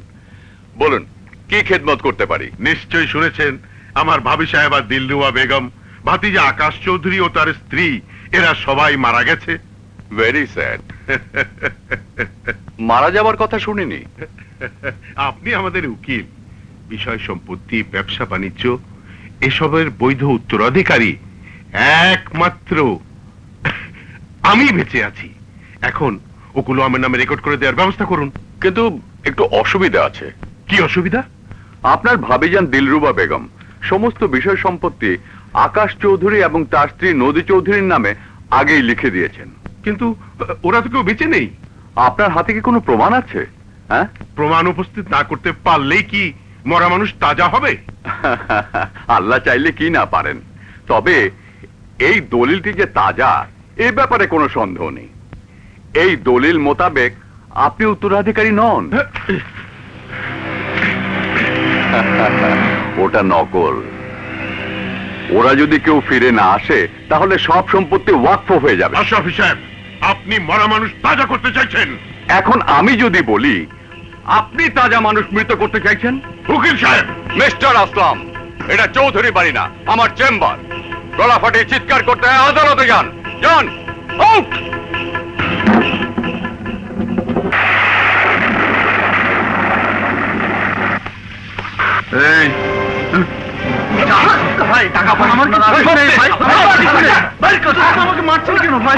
বলুন কি খেদমত করতে পারি? নিশ্চয়ই শুনেছেন আমার ভাবি সাহেব আর দিলরুবা বেগম, ভাতিজা আকাশ চৌধুরী ও তার স্ত্রী, এরা সবাই মারা গেছে। Very sad. মারা যাবার কথা শুনিনি। আপনি আমাদের উকিল, বিষয় সম্পত্তি, ব্যবসা বাণিজ্য এসবের বৈধ উত্তরাধিকারী একমাত্র আমি বেঁচে আছি। এখন ওগুলো আমার নামে রেকর্ড করে দেওয়ার ব্যবস্থা করুন। কিন্তু একটু অসুবিধা আছে। কি অসুবিধা? আপনার ভাবিজান দিলরুবা বেগম সমস্ত বিষয় সম্পত্তি আকাশ চৌধুরী এবং তার স্ত্রী নদী চৌধুরীর নামে আগেই লিখে দিয়েছেন। কিন্তু ওরা তো কেউ বেঁচে নেই। আপনার হাতে কি কোনো প্রমাণ আছে? হ্যাঁ, প্রমাণ উপস্থিত না করতে পারলেই কি মরা মানুষ তাজা হবে? আল্লাহ চাইলে কি না পারেন। তবে এই দলিলটি যে তাজা এ ব্যাপারে কোনো সন্দেহ নেই। এই দলিল মোতাবেক আপনি উত্তরাধিকারী নন। ওটা নকল। ওরা যদি কেউ ফিরে না আসে তাহলে সব সম্পত্তি ওয়াকফ হয়ে যাবে। আশরাফি সাহেব, আপনি মরা মানুষ তাজা করতে চাইছেন। এখন আমি যদি বলি আপনি তাজা মানুষ মৃত করতে চাইছেন? উকিল সাহেব, মিস্টার আসলাম, এটা চৌধুরী বাড়ি না, আমার চেম্বার। গলা ফাটিয়ে চিৎকার করতে হয় আদালতে যান। যান, আউট। এই ভাই টাকা পয়সা আমার আমাকে মারছেন কেন ভাই?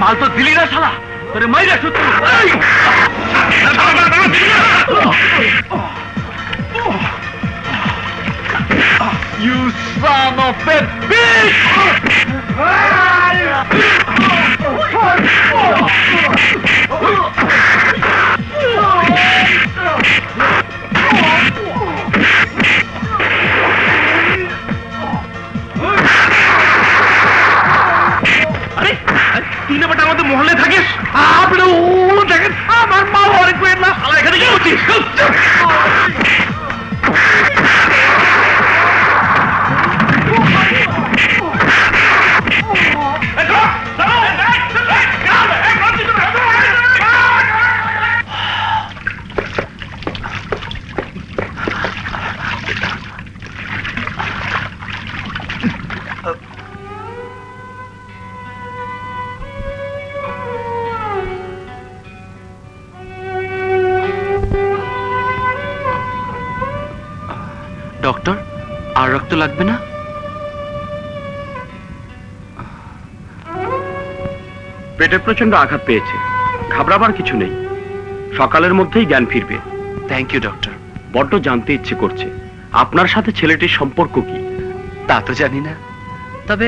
মাল তো দিলি না শালা, তোরে মাইরা শুধু You son of a bitch! আরে তিন বেটা আমাদের মহল্লে থাকিস, আপনি দেখেন আমার মা অনেক পেট না, এখানে কি করছিস? ডক্টর, আর রক্ত লাগবে না? পেটে প্রচন্ড আঘাত পেয়েছে, ঘাবড়াবার কিছু নেই, সকালের মধ্যেই জ্ঞান ফিরবে। Thank you doctor. বড্ড জানতে ইচ্ছে করছে আপনার সাথে ছেলেটির সম্পর্ক কি। তা তো জানি না, তবে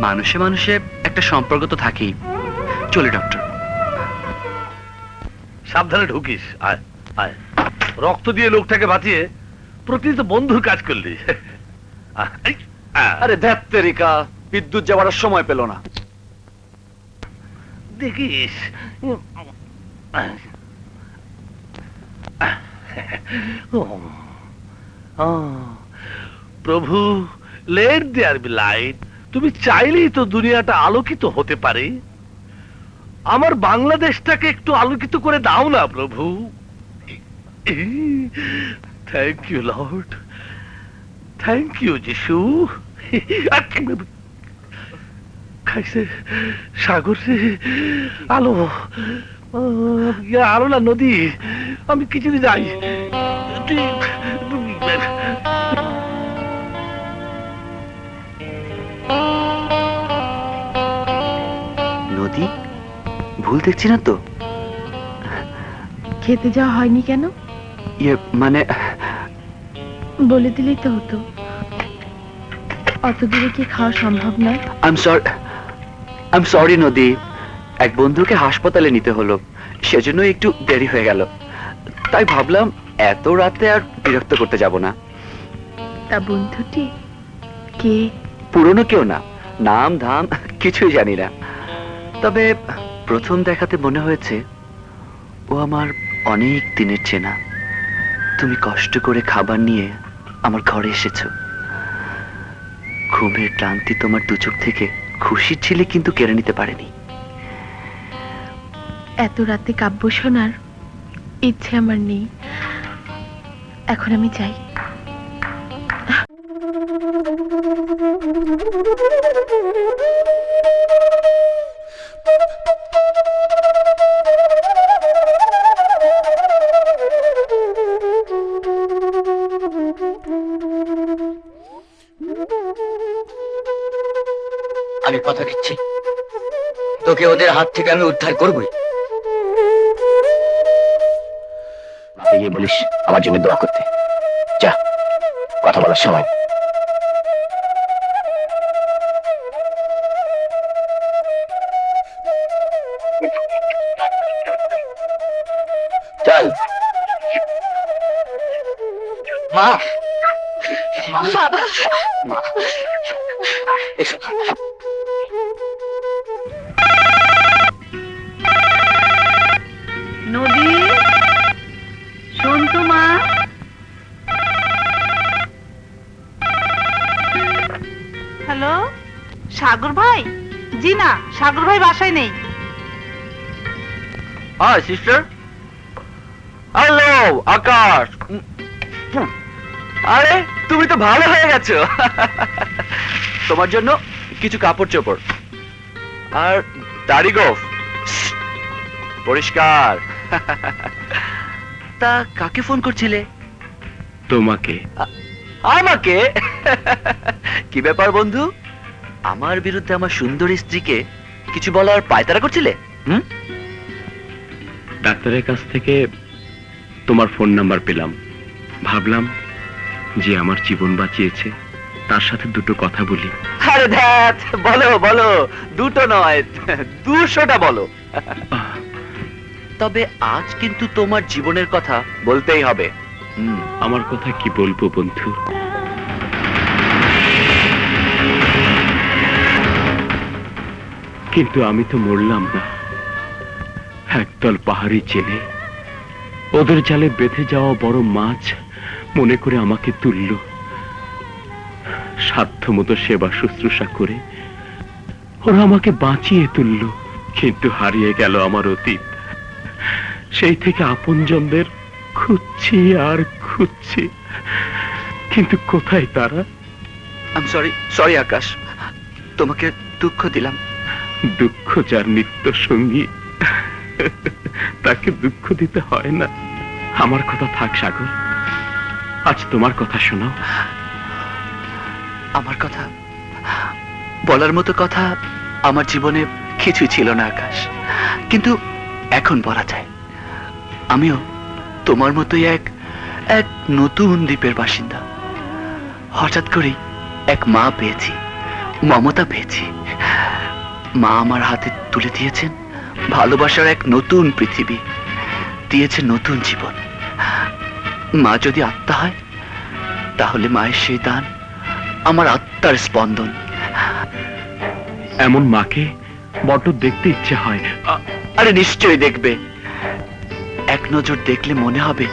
মানুষে মানুষে একটা সম্পর্ক তো থাকেই। চলে ডক্টর। সাবধানে ঢুকিস। আয় আয়, রক্ত দিয়ে লোকটাকে বাঁচিয়ে প্রকৃত বন্ধুর কাজ করলি। আরে ধ্যাত্তেরিকা, বিদ্যুৎ যাওয়ার সময় পেল না। দেখিস প্রভু, লেট দেয়ার বি লাইট। তুমি চাইলেই তো দুনিয়াটা আলোকিত হতে পারে। আমার বাংলাদেশটাকে একটু আলোকিত করে দাও না প্রভু। Thank you lord, thank you Jishu. খাইছে সাগর রে, আলো, আলো না নদী, আমি কিছু যাই। নদী, ভুল দেখছি না তো? খেতে যাওয়া হয়নি কেন? ইয়ে মানে বলে দিলেই তো হতো। অত দূরে কি খাওয়া সম্ভব নয়? আই এম সরি নদী, এক বন্ধুকে হাসপাতালে নিতে হলো, সেজন্য একটু দেরি হয়ে গেল। তাই ভাবলাম এত রাতে আর বিরক্ত করতে যাব না। তা বন্ধুটি কে? পুরনো কেউ না, নাম ধাম কিছুই জানি না, তবে প্রথম দেখাতে মনে হয়েছে ও আমার অনেক দিনের চেনা। তুমি কষ্ট করে খাবার নিয়ে আমার ঘরে এসেছো, ঘুমের ক্লান্তি তোমার দু চোখ থেকে খুশির ছিলে কিন্তু কেড়ে নিতে পারেনি। এত রাতে কাব্য শোনার ইচ্ছে আমার নেই, এখন আমি যাই। আমি কথা দিচ্ছি, তোকে ওদের হাত থেকে আমি উদ্ধার করবই। গিয়ে বলিস আমার জন্য দোয়া করতে। যা, কথা বলার সময়। চল। মা, বাবা, এসো। নদী, শোন তো মা। সাগর ভাই? জি না, সাগর ভাই বাসায় নেই। High sister. হ্যালো আকাশ। আরে তুমি তো ভালো হয়ে গেছো। তোমার জন্য কিছু কাপড় চোপড় আর দাড়ি গোফ পরিষ্কার। তা কাকে ফোন করছিলে? তোমাকে। আমাকে? কি ব্যাপার বন্ধু, আমার বিরুদ্ধে আমার সুন্দরী স্ত্রীকে কিছু বলার পায়তারা করছিলে? ডাক্তারের কাছ থেকে তোমার ফোন নাম্বার পেলাম, ভাবলাম যে আমার জীবন বাঁচিয়েছে তার সাথে দুটো কথা বলি। আরে ধ্যাত, বলো বলো, দুটো নয় 200টা বলো। তবে আজ কিন্তু তোমার জীবনের কথা বলতেই হবে। আমার কথা কি বলবো বন্ধু, কিন্তু আমি তো মরলাম না। একদল পাহাড়ি জেলে ওদের জালে বেঁধে যাওয়া বড় মাছ মনে করে আমাকে তুলল। সাধ্যমতো সেবা শুশ্রূষা করে ওরা আমাকে বাঁচিয়ে তুলল, কিন্তু হারিয়ে গেল আমার অতীত। সেই থেকে আপনজনদের খুঁজছি আর খুঁজছি, কিন্তু কোথায় তারা? সরি আকাশ, তোমাকে দুঃখ দিলাম। দুঃখ যার নিত্য সঙ্গী তাকে দুঃখ দিতে হয় না। আমার কথা থাক সাগর, আজ তোমার কথা শোনাও। আমার কথা বলার মতো কথা আমার জীবনে কিছু ছিল না আকাশ, কিন্তু এখন বলা যায়। আমিও তোমার মতোই এক নতুন দ্বীপের বাসিন্দা। হঠাৎ করেই এক মা পেয়েছি, মমতা পেয়েছি। মা আমার হাতে তুলে দিয়েছেন ভালোবাসার এক নতুন পৃথিবী, দিয়েছে নতুন জীবন। মা যদি আত্মা হয়, তাহলে মায়ের সেই দান আমার আত্মার স্পন্দন। এমন মাকে বড্ড দেখতে ইচ্ছে হয়। আরে নিশ্চয়ই দেখবে, এক নজর দেখলে মনে হবে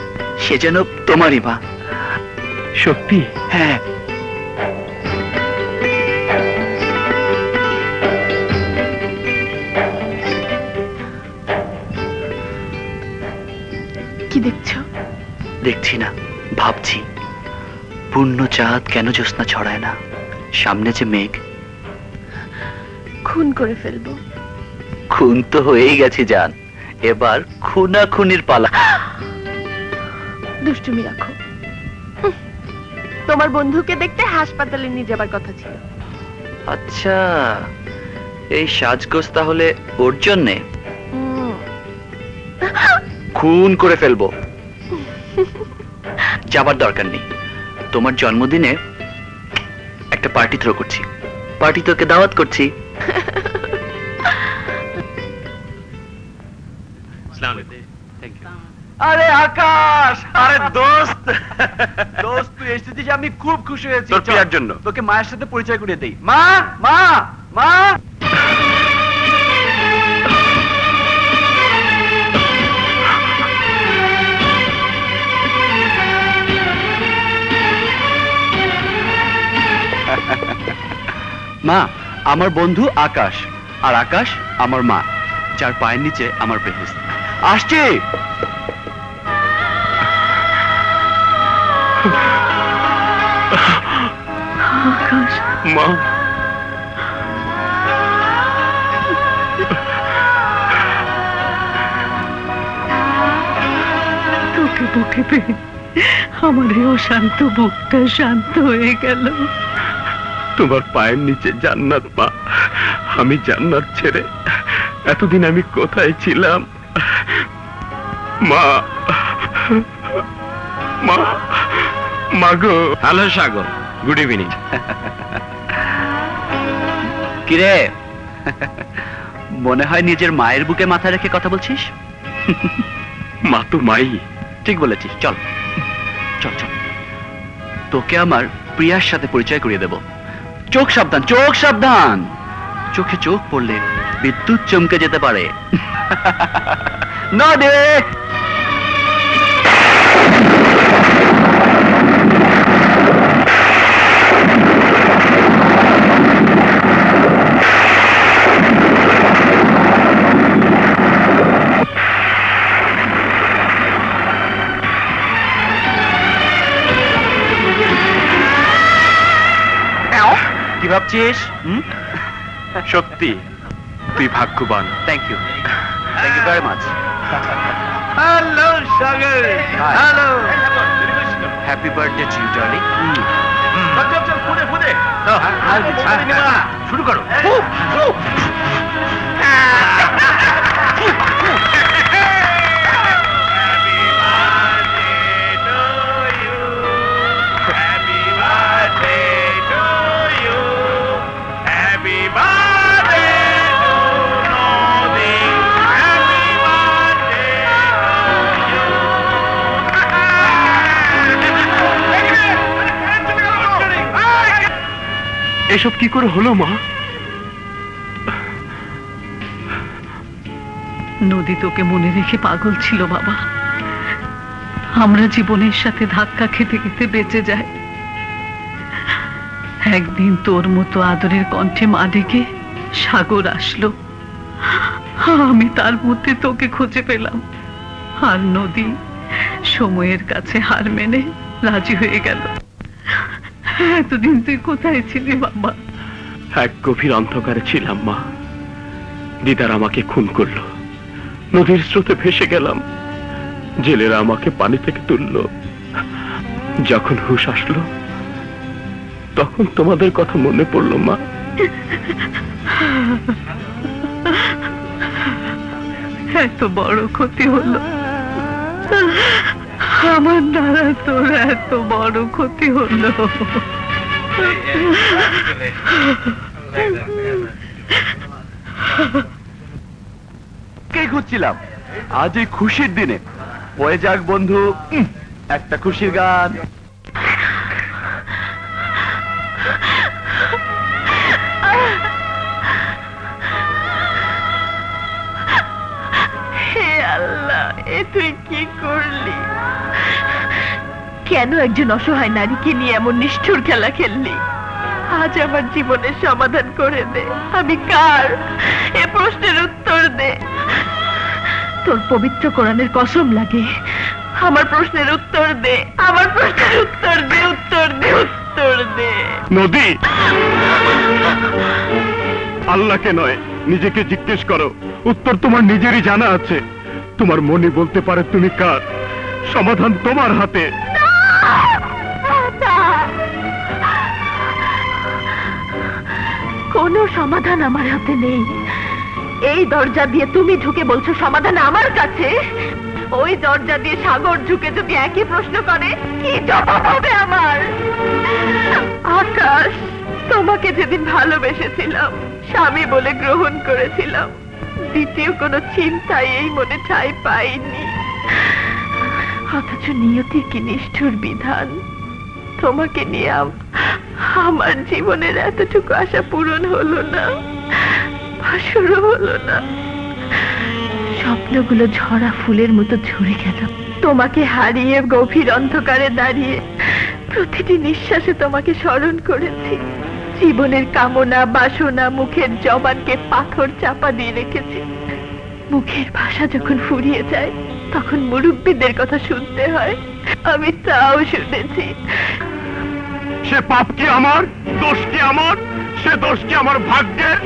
সে যেন তোমারই মা। সত্যি? হ্যাঁ। কি দেখছো? দেখছি না, ভাবছি পূর্ণ চাঁদ কেন জ্যোৎস্না ছড়ায় না। সামনে যে মেঘ, খুন করে ফেলবো। খুন তো হয়েই গেছে জান, এবার খুনাখুনির পালা। দুষ্টুমি রাখো। তোমার বন্ধুকে দেখতে হাসপাতালে নিয়ে যাবার কথা ছিল। আচ্ছা, এই সাজগোজ তাহলে ওর জন্যে? খুন করে ফেলবো, যাবার দরকার নেই। তোমার জন্মদিনে একটা পার্টি থ্রো করছি, পার্টি তোকে দাওয়াত করছি। আরে আকাশ, আরে দোস্ত, দোস্ত তুই এসেছিস, আমি খুব খুশি হয়েছি। তোর প্রিয়ার জন্য। তোকে মায়ের সাথে পরিচয় করিয়ে দেই। মা মা মা। মা, আমার বন্ধু আকাশ, আর আকাশ আমার মা, যার পায়ের নিচে আমার বেহেশত। আসছে। আকাশ, মা, তোকে বুকে পেয়ে আমার এই অশান্ত বুকটা শান্ত হয়ে গেল। তোমার পায়ের নিচে জান্নাত মা। আমি জান্নাত ছেড়ে এতদিন আমি কোথায় ছিলাম? মা, মা, মাগো। হ্যালো সাগর, গুড ইভিনিং। কিরে, মনে হয় নিজের মায়ের বুকে মাথা রেখে কথা বলছিস? মা তো মাই। ঠিক বলেছিস, চল চল চল, তোকে আমার প্রিয়ার সাথে পরিচয় করিয়ে দেব। চোখ সাবধান, চোখ সাবধান, চোখে চোখ পড়লে বিদ্যুৎ চমকে যেতে পারে। না দে। ভাবছিস? সত্যি তুই ভাগ্যবান। Thank you very much. Hello Sagar, hello, happy birthday to you darling. শুরু করো। এসব কি করে হলো মা? নদী তোকে মনে রেখে পাগল ছিল বাবা। আমরা জীবনের সাথে ধাক্কা খেতে খেতে বেঁচে যাই। একদিন তোর মতো আদরের কণ্ঠে মা ডেকে সাগর আসলো, আমি তার মধ্যে তোকে খুঁজে পেলাম। আর নদী সময়ের কাছে হার মেনে রাজি হয়ে গেল। এতদিন তুই কোথায় ছিলি বাবা? এক গভীর অন্ধকারে ছিলাম মা। দিদার আমাকে খুন করলো, নদীর স্রোতে ভেসে গেলাম, জেলেরা আমাকে পানি থেকে তুললো। যখন হুঁশ আসলো তখন তোমাদের কথা মনে পড়লো মা। এত বড় ক্ষতি হলো আমার দ্বারা, তোর এত বড় ক্ষতি হলো। কে খুঁজছিলাম আজ এই খুশির দিনে। হয়ে যাক বন্ধু একটা খুশির গান। হে আল্লাহ, এ তুই কি করলি? কেন একজন অসহায় নারীকে নিয়ে এমন নিষ্ঠুর খেলা খেললি? আজ আমার জীবনের সমাধান করে দে। আমি কার, এ প্রশ্নের উত্তর দে। তোর পবিত্র কোরআনের কসম লাগে, আমার প্রশ্নের উত্তর দে। আমার প্রশ্নের উত্তর দে, উত্তর দে, উত্তর দে। নদী, আল্লাহকে নয় নিজেকে জিজ্ঞেস করো, উত্তর তোমার নিজেরই জানা আছে। তোমার মনে বলতে পারে তুমি কার, সমাধান তোমার হাতে। কোনো সমাধান আমার হাতে নেই। এই দরজা দিয়ে তুমি ঢুকে বলছো সমাধান আমার কাছে। ওই দরজা দিয়ে সাগর ঢুকে যদি একই প্রশ্ন করে, কি জবাব হবে আমার? আকাশ, তোমাকে যেদিন ভালোবেসেছিলাম, স্বামী বলে গ্রহণ করেছিলাম, দ্বিতীয় কোনো চিন্তাই এই মনে ঠাঁই পাইনি। অথচ নিয়তির কি নিষ্ঠুর বিধান। তোমাকে নিয়ে আমার জীবনের এতটুকু আশা পূরণ হলো না, শুরু হলো না। স্বপ্নগুলো ঝরা ফুলের মতো ঝরে গেল। তোমাকে হারিয়ে গভীর অন্ধকারে দাঁড়িয়ে প্রতিটি নিঃশ্বাসে তোমাকে স্মরণ করেছি। জীবনের কামনা বাসনা মুখের জবানকে পাথর চাপা দিয়ে রেখেছি। মুখের ভাষা যখন ফুরিয়ে যায় তখন মুরব্বীদের কথা শুনতে হয়, আমি তাও শুনেছি। সে পাপ কি আমার, দোষ কি আমার? সে দোষ কি আমার ভাগ্যের?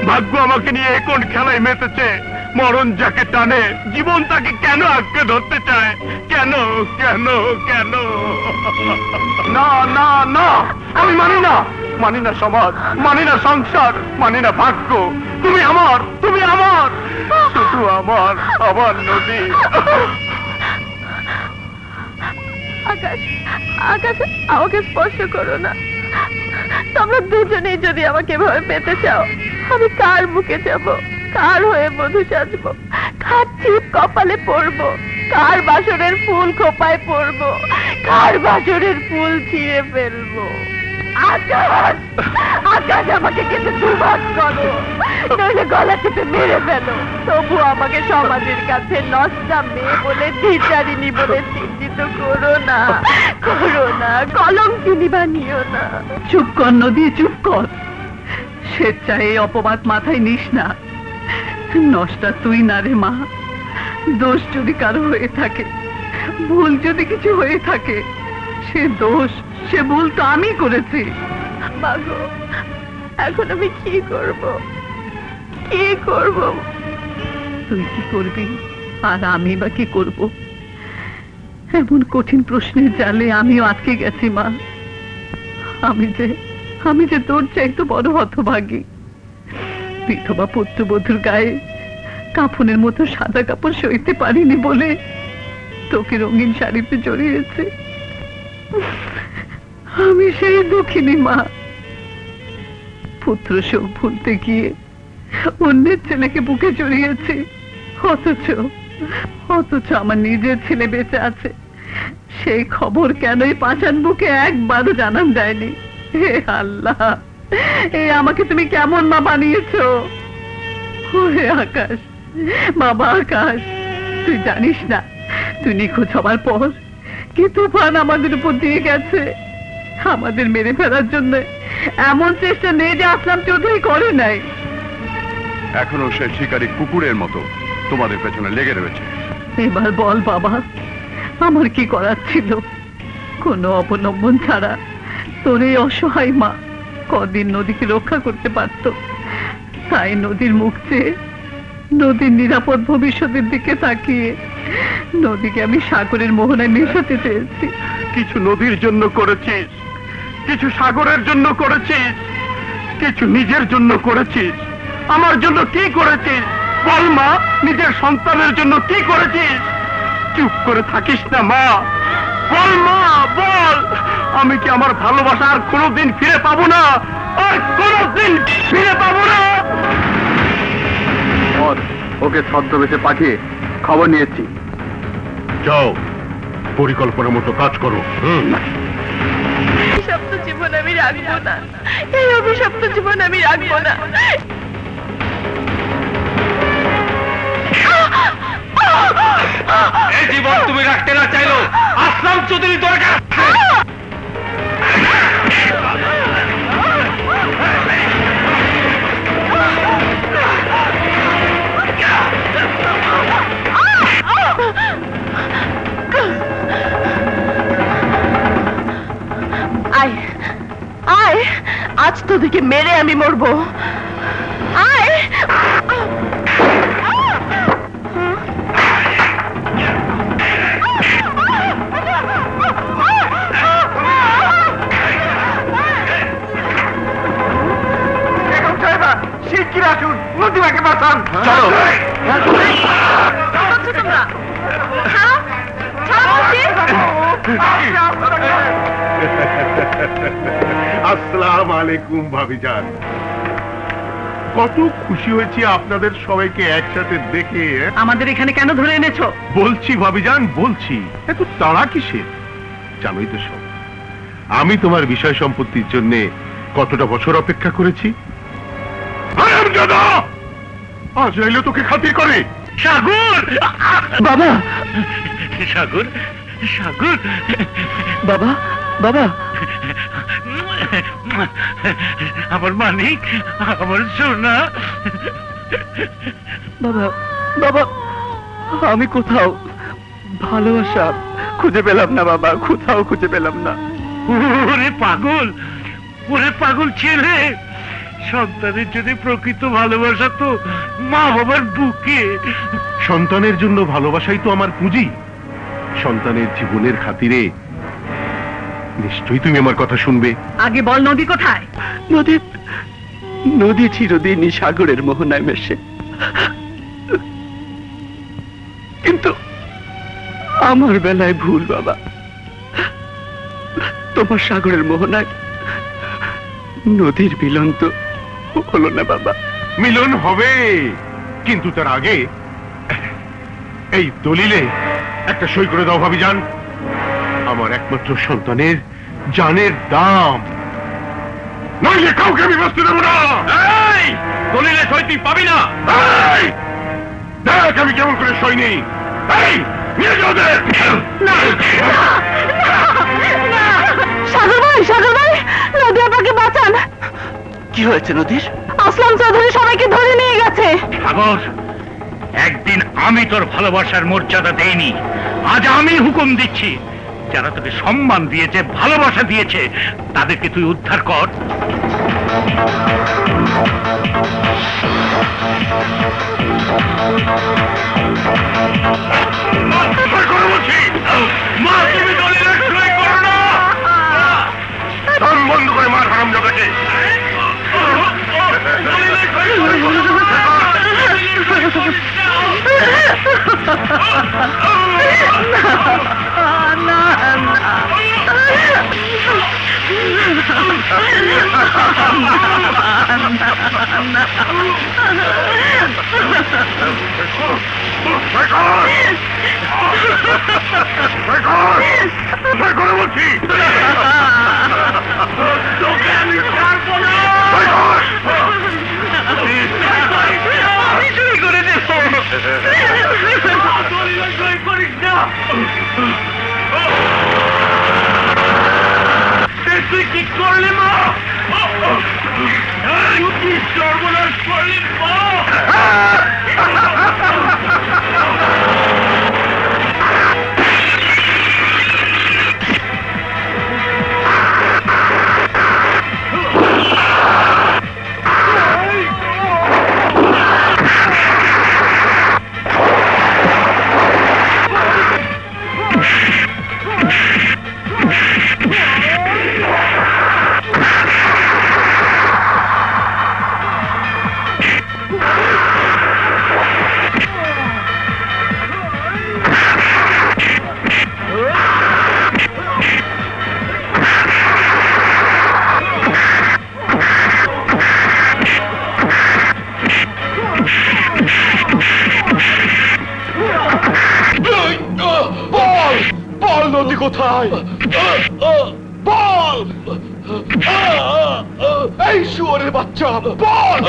ভাগ্য আমাকে নিয়ে কোন খেলায় মেতেছে। মরণ যাকে টানে, জীবন তাকে কেন আঁকড়ে ধরতে চায়? কেন কেন কেন? না না না, আমি মানি না। মানি না সমাজ, মানি না সংসার, মানি না ভাগ্য। তুমি আমার, তুমি আমার, শুধু আমার, আমার নদী। আকাশ, আকাশ, আমাকে স্পর্শ করো না। তোমরা দুজনেই যদি আমাকে এভাবে পেতে চাও, আমি কার মুখে যাব, কার হয়ে মধু সাজবো, কার চিপ কপালে পড়বো, কার বাসরের ফুল খোপায় পড়বো, কার বাসরের ফুল ছিঁড়ে ফেলবো? আকাশ, আকাশ, আমাকে কিন্তু দুভাগ করো, নইলে গলা চেপে মেরে ফেলো। তবু আমাকে সমাজের কাছে নষ্টা মেয়ে বলে, দ্বিচারিণী বলে চিহ্নিত করো না, করো না, কলঙ্কিনী বানিও না। চুপ কর নদী, চুপ কর। স্বেচ্ছায় এই অপবাদ মাথায় নিস না। নষ্টা তুই না রে মা। দোষ যদি কারো হয়ে থাকে, ভুল যদি কিছু হয়ে থাকে, সে দোষ, সে ভুল তো আমি করেছি। মাগো, এখন আমি কি করব? কি করব? তুই কি করবি আর আমি বা কি করব? এমন কঠিন প্রশ্নের জালে আমিও আটকে গেছি মা। আমি যে তোর চাইতে বড় হতভাগী। বিধবা পুত্রবধূর গায়ে কাফনের মতো সাদা কাপড় সইতে পারিনি বলে তোকে রঙিন শাড়িতে জড়িয়েছে। আমি সেই দুঃখিনী মা। পুত্র শোক ভুলতে গিয়ে অন্যের ছেলেকে বুকে জড়িয়েছি, অথচ আমার নিজের ছেলে বেঁচে আছে সেই খবর কেনই পাঁচান বুকে একবারও জানান যায়নি। হে আল্লাহ, এই আমাকে তুমি কেমন মা বানিয়েছো? হে আকাশ, বাবা আকাশ, তুই জানিস না তুই নিখোঁজ হবার পর কি তুফান আমাদের উপর দিয়ে গেছে। আমাদের মেরে ফেলার জন্য এমন চেষ্টা নেই যে আসলাম চৌধুরী করে নাই। এখনো সে শিকারী কুকুরের মতো তোমাদের পেছনে লেগে রয়েছে। এবার বল বাবা, আমার কি করার ছিল? কোনো অবলম্বন ছাড়া তোর এই অসহায় মা কদিন নদীকে রক্ষা করতে পারত। তাই নদীর মুখ চেয়ে নদীর নিরাপদ ভবিষ্যতের দিকে তাকিয়ে নদীকে আমি সাগরের মোহনায় মেশাতে চেয়েছি। কিছু নদীর জন্য করেছিস, কিছু সাগরের জন্য করেছিস, কিছু নিজের জন্য করেছিস। আমার জন্য কি করেছিস বল মা? নিজের সন্তানের জন্য কি করেছিস? চুপ করে থাকিস না মা, বল মা বল। আমি কি আমার ভালোবাসা আর কোনোদিন ফিরে পাবো না? আর কোনোদিন ফিরে পাবো না? ওকে ছদ্মবেশে পাঠিয়ে খবর নিয়েছি। যাও, পরিকল্পনা মতো কাজ করো। অভিশপ্ত জীবন আমি রাখবো না, এই অভিশপ্ত জীবন আমি রাখবো না। এই জীবন তুমি রাখতে না চাইলো আসলাম চৌধুরী দরকার। আয় আয়, আজ তোদেরকে মেরে আমি মরবো। আয় শিগগির আসুন, নদীমাকে বাঁচান। চলো। তোমরা ছাড়ো, ছাড়ো বলছি। আসসালাম আলাইকুম ভাবিজান। কত খুশি হয়েছি আপনাদের সবাইকে একসাথে দেখে। আমাদের এখানে কেন ধরে এনেছো? বলছি ভাবিজান, বলছি, এত তাড়া কিসের? জানোই তো সব, আমি তোমার বিষয় সম্পত্তির জন্য কতটা বছর অপেক্ষা করেছি। আজ এলে তোকে খাতির করে। সাগর বাবা, সাগর সাগর বাবা, বাবা, আমার মানিক, আমার সোনা। বাবা, বাবা, আমি কোথাও ভালোবাসা খুঁজে পেলাম না বাবা, কোথাও খুঁজে পেলাম না। ওরে পাগল, ওরে পাগল ছেলে, সন্তানের জন্য প্রকৃত ভালোবাসা তো মা বাবার বুকে। সন্তানের জন্য ভালোবাসাই তো আমার পুঁজি। সন্তানের জীবনের খাতিরে নিশ্চয়ই তুমি আমার কথা শুনবে। আগে বল নদী কোথায়? নদী, নদী চিরদিনই সাগরের মোহনায় মেশে, কিন্তু আমার বেলায় ভুল বাবা। তোমার সাগরের মোহনায় নদীর মিলন তো হলো না বাবা। মিলন হবে, কিন্তু তার আগে এই দলিলে একটা সই করে দাও ভাবিজান। আমার একমাত্র সন্তানের জানের দাম, নইলে কাউকে আমি বাঁচতে দেবো না। এই দলিলে সই তুই পাবি না। এই, দেখ আমি কেমন করে সই নেই। এই, নিয়ে যাও ওদের। সাগর ভাই, সাগর ভাই, নদী আপাকে বাঁচান। কি হয়েছে নদীর? আসলাম চৌধুরী সবাইকে ধরে নিয়ে গেছে। সাগর, একদিন আমি তোর ভালোবাসার মর্যাদা দেইনি, আজ আমি হুকুম দিচ্ছি। যারা তোকে সম্মান দিয়েছে, ভালোবাসা দিয়েছে, তাদেরকে তুই উদ্ধার কর। বন্ধ করে মার হারাম জগাছে। বলছি তোকে আমি ছাড়বো না। আমি চুরি করে দেব। করিস না। তুই কি করলি মা? তুই সর্বনাশ করলি মা। নদী কোথায়? বল! এই শুয়োরের বাচ্চা বল!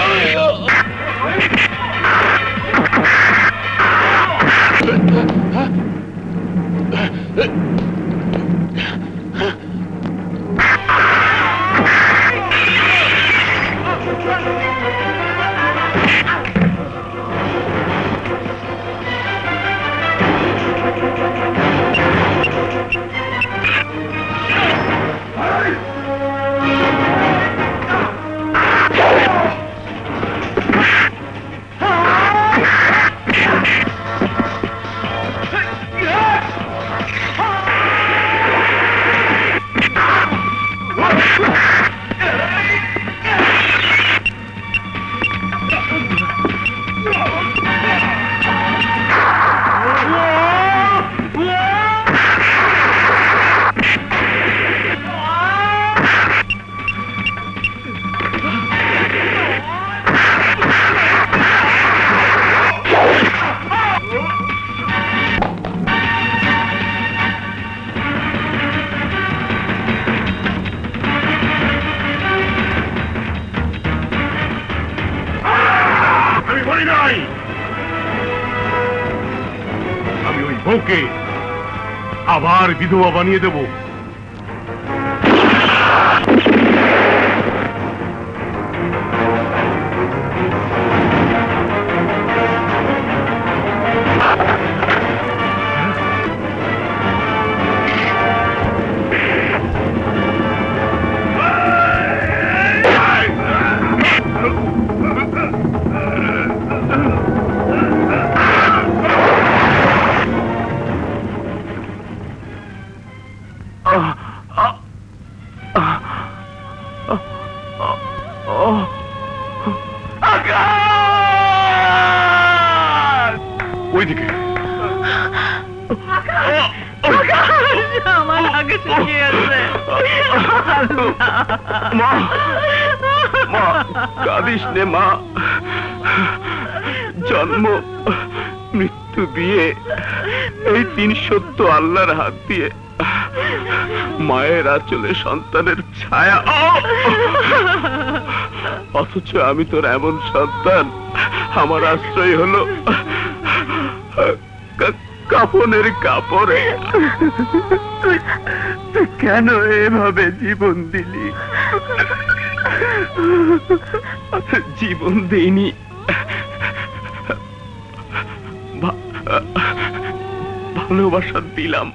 আমি ওই বউকে আবার বিধবা বানিয়ে দেব। ওইদিকে আমার আগে শুকিয়ে আছে। মা, মা কাঁদিস নে মা। জন্ম, মৃত্যু, বিয়ে, এই তিন সত্য আল্লাহর হাত দিয়ে মায়ের আঁচলে সন্তানের ছায়া। অথচ আমি তোর এমন সন্তান, আমার আশ্রয় হলো কাফনের কাপড়ে। কেন এভাবে জীবন দিলি? জীবন দেইনি, ভালোবাসা দিলাম।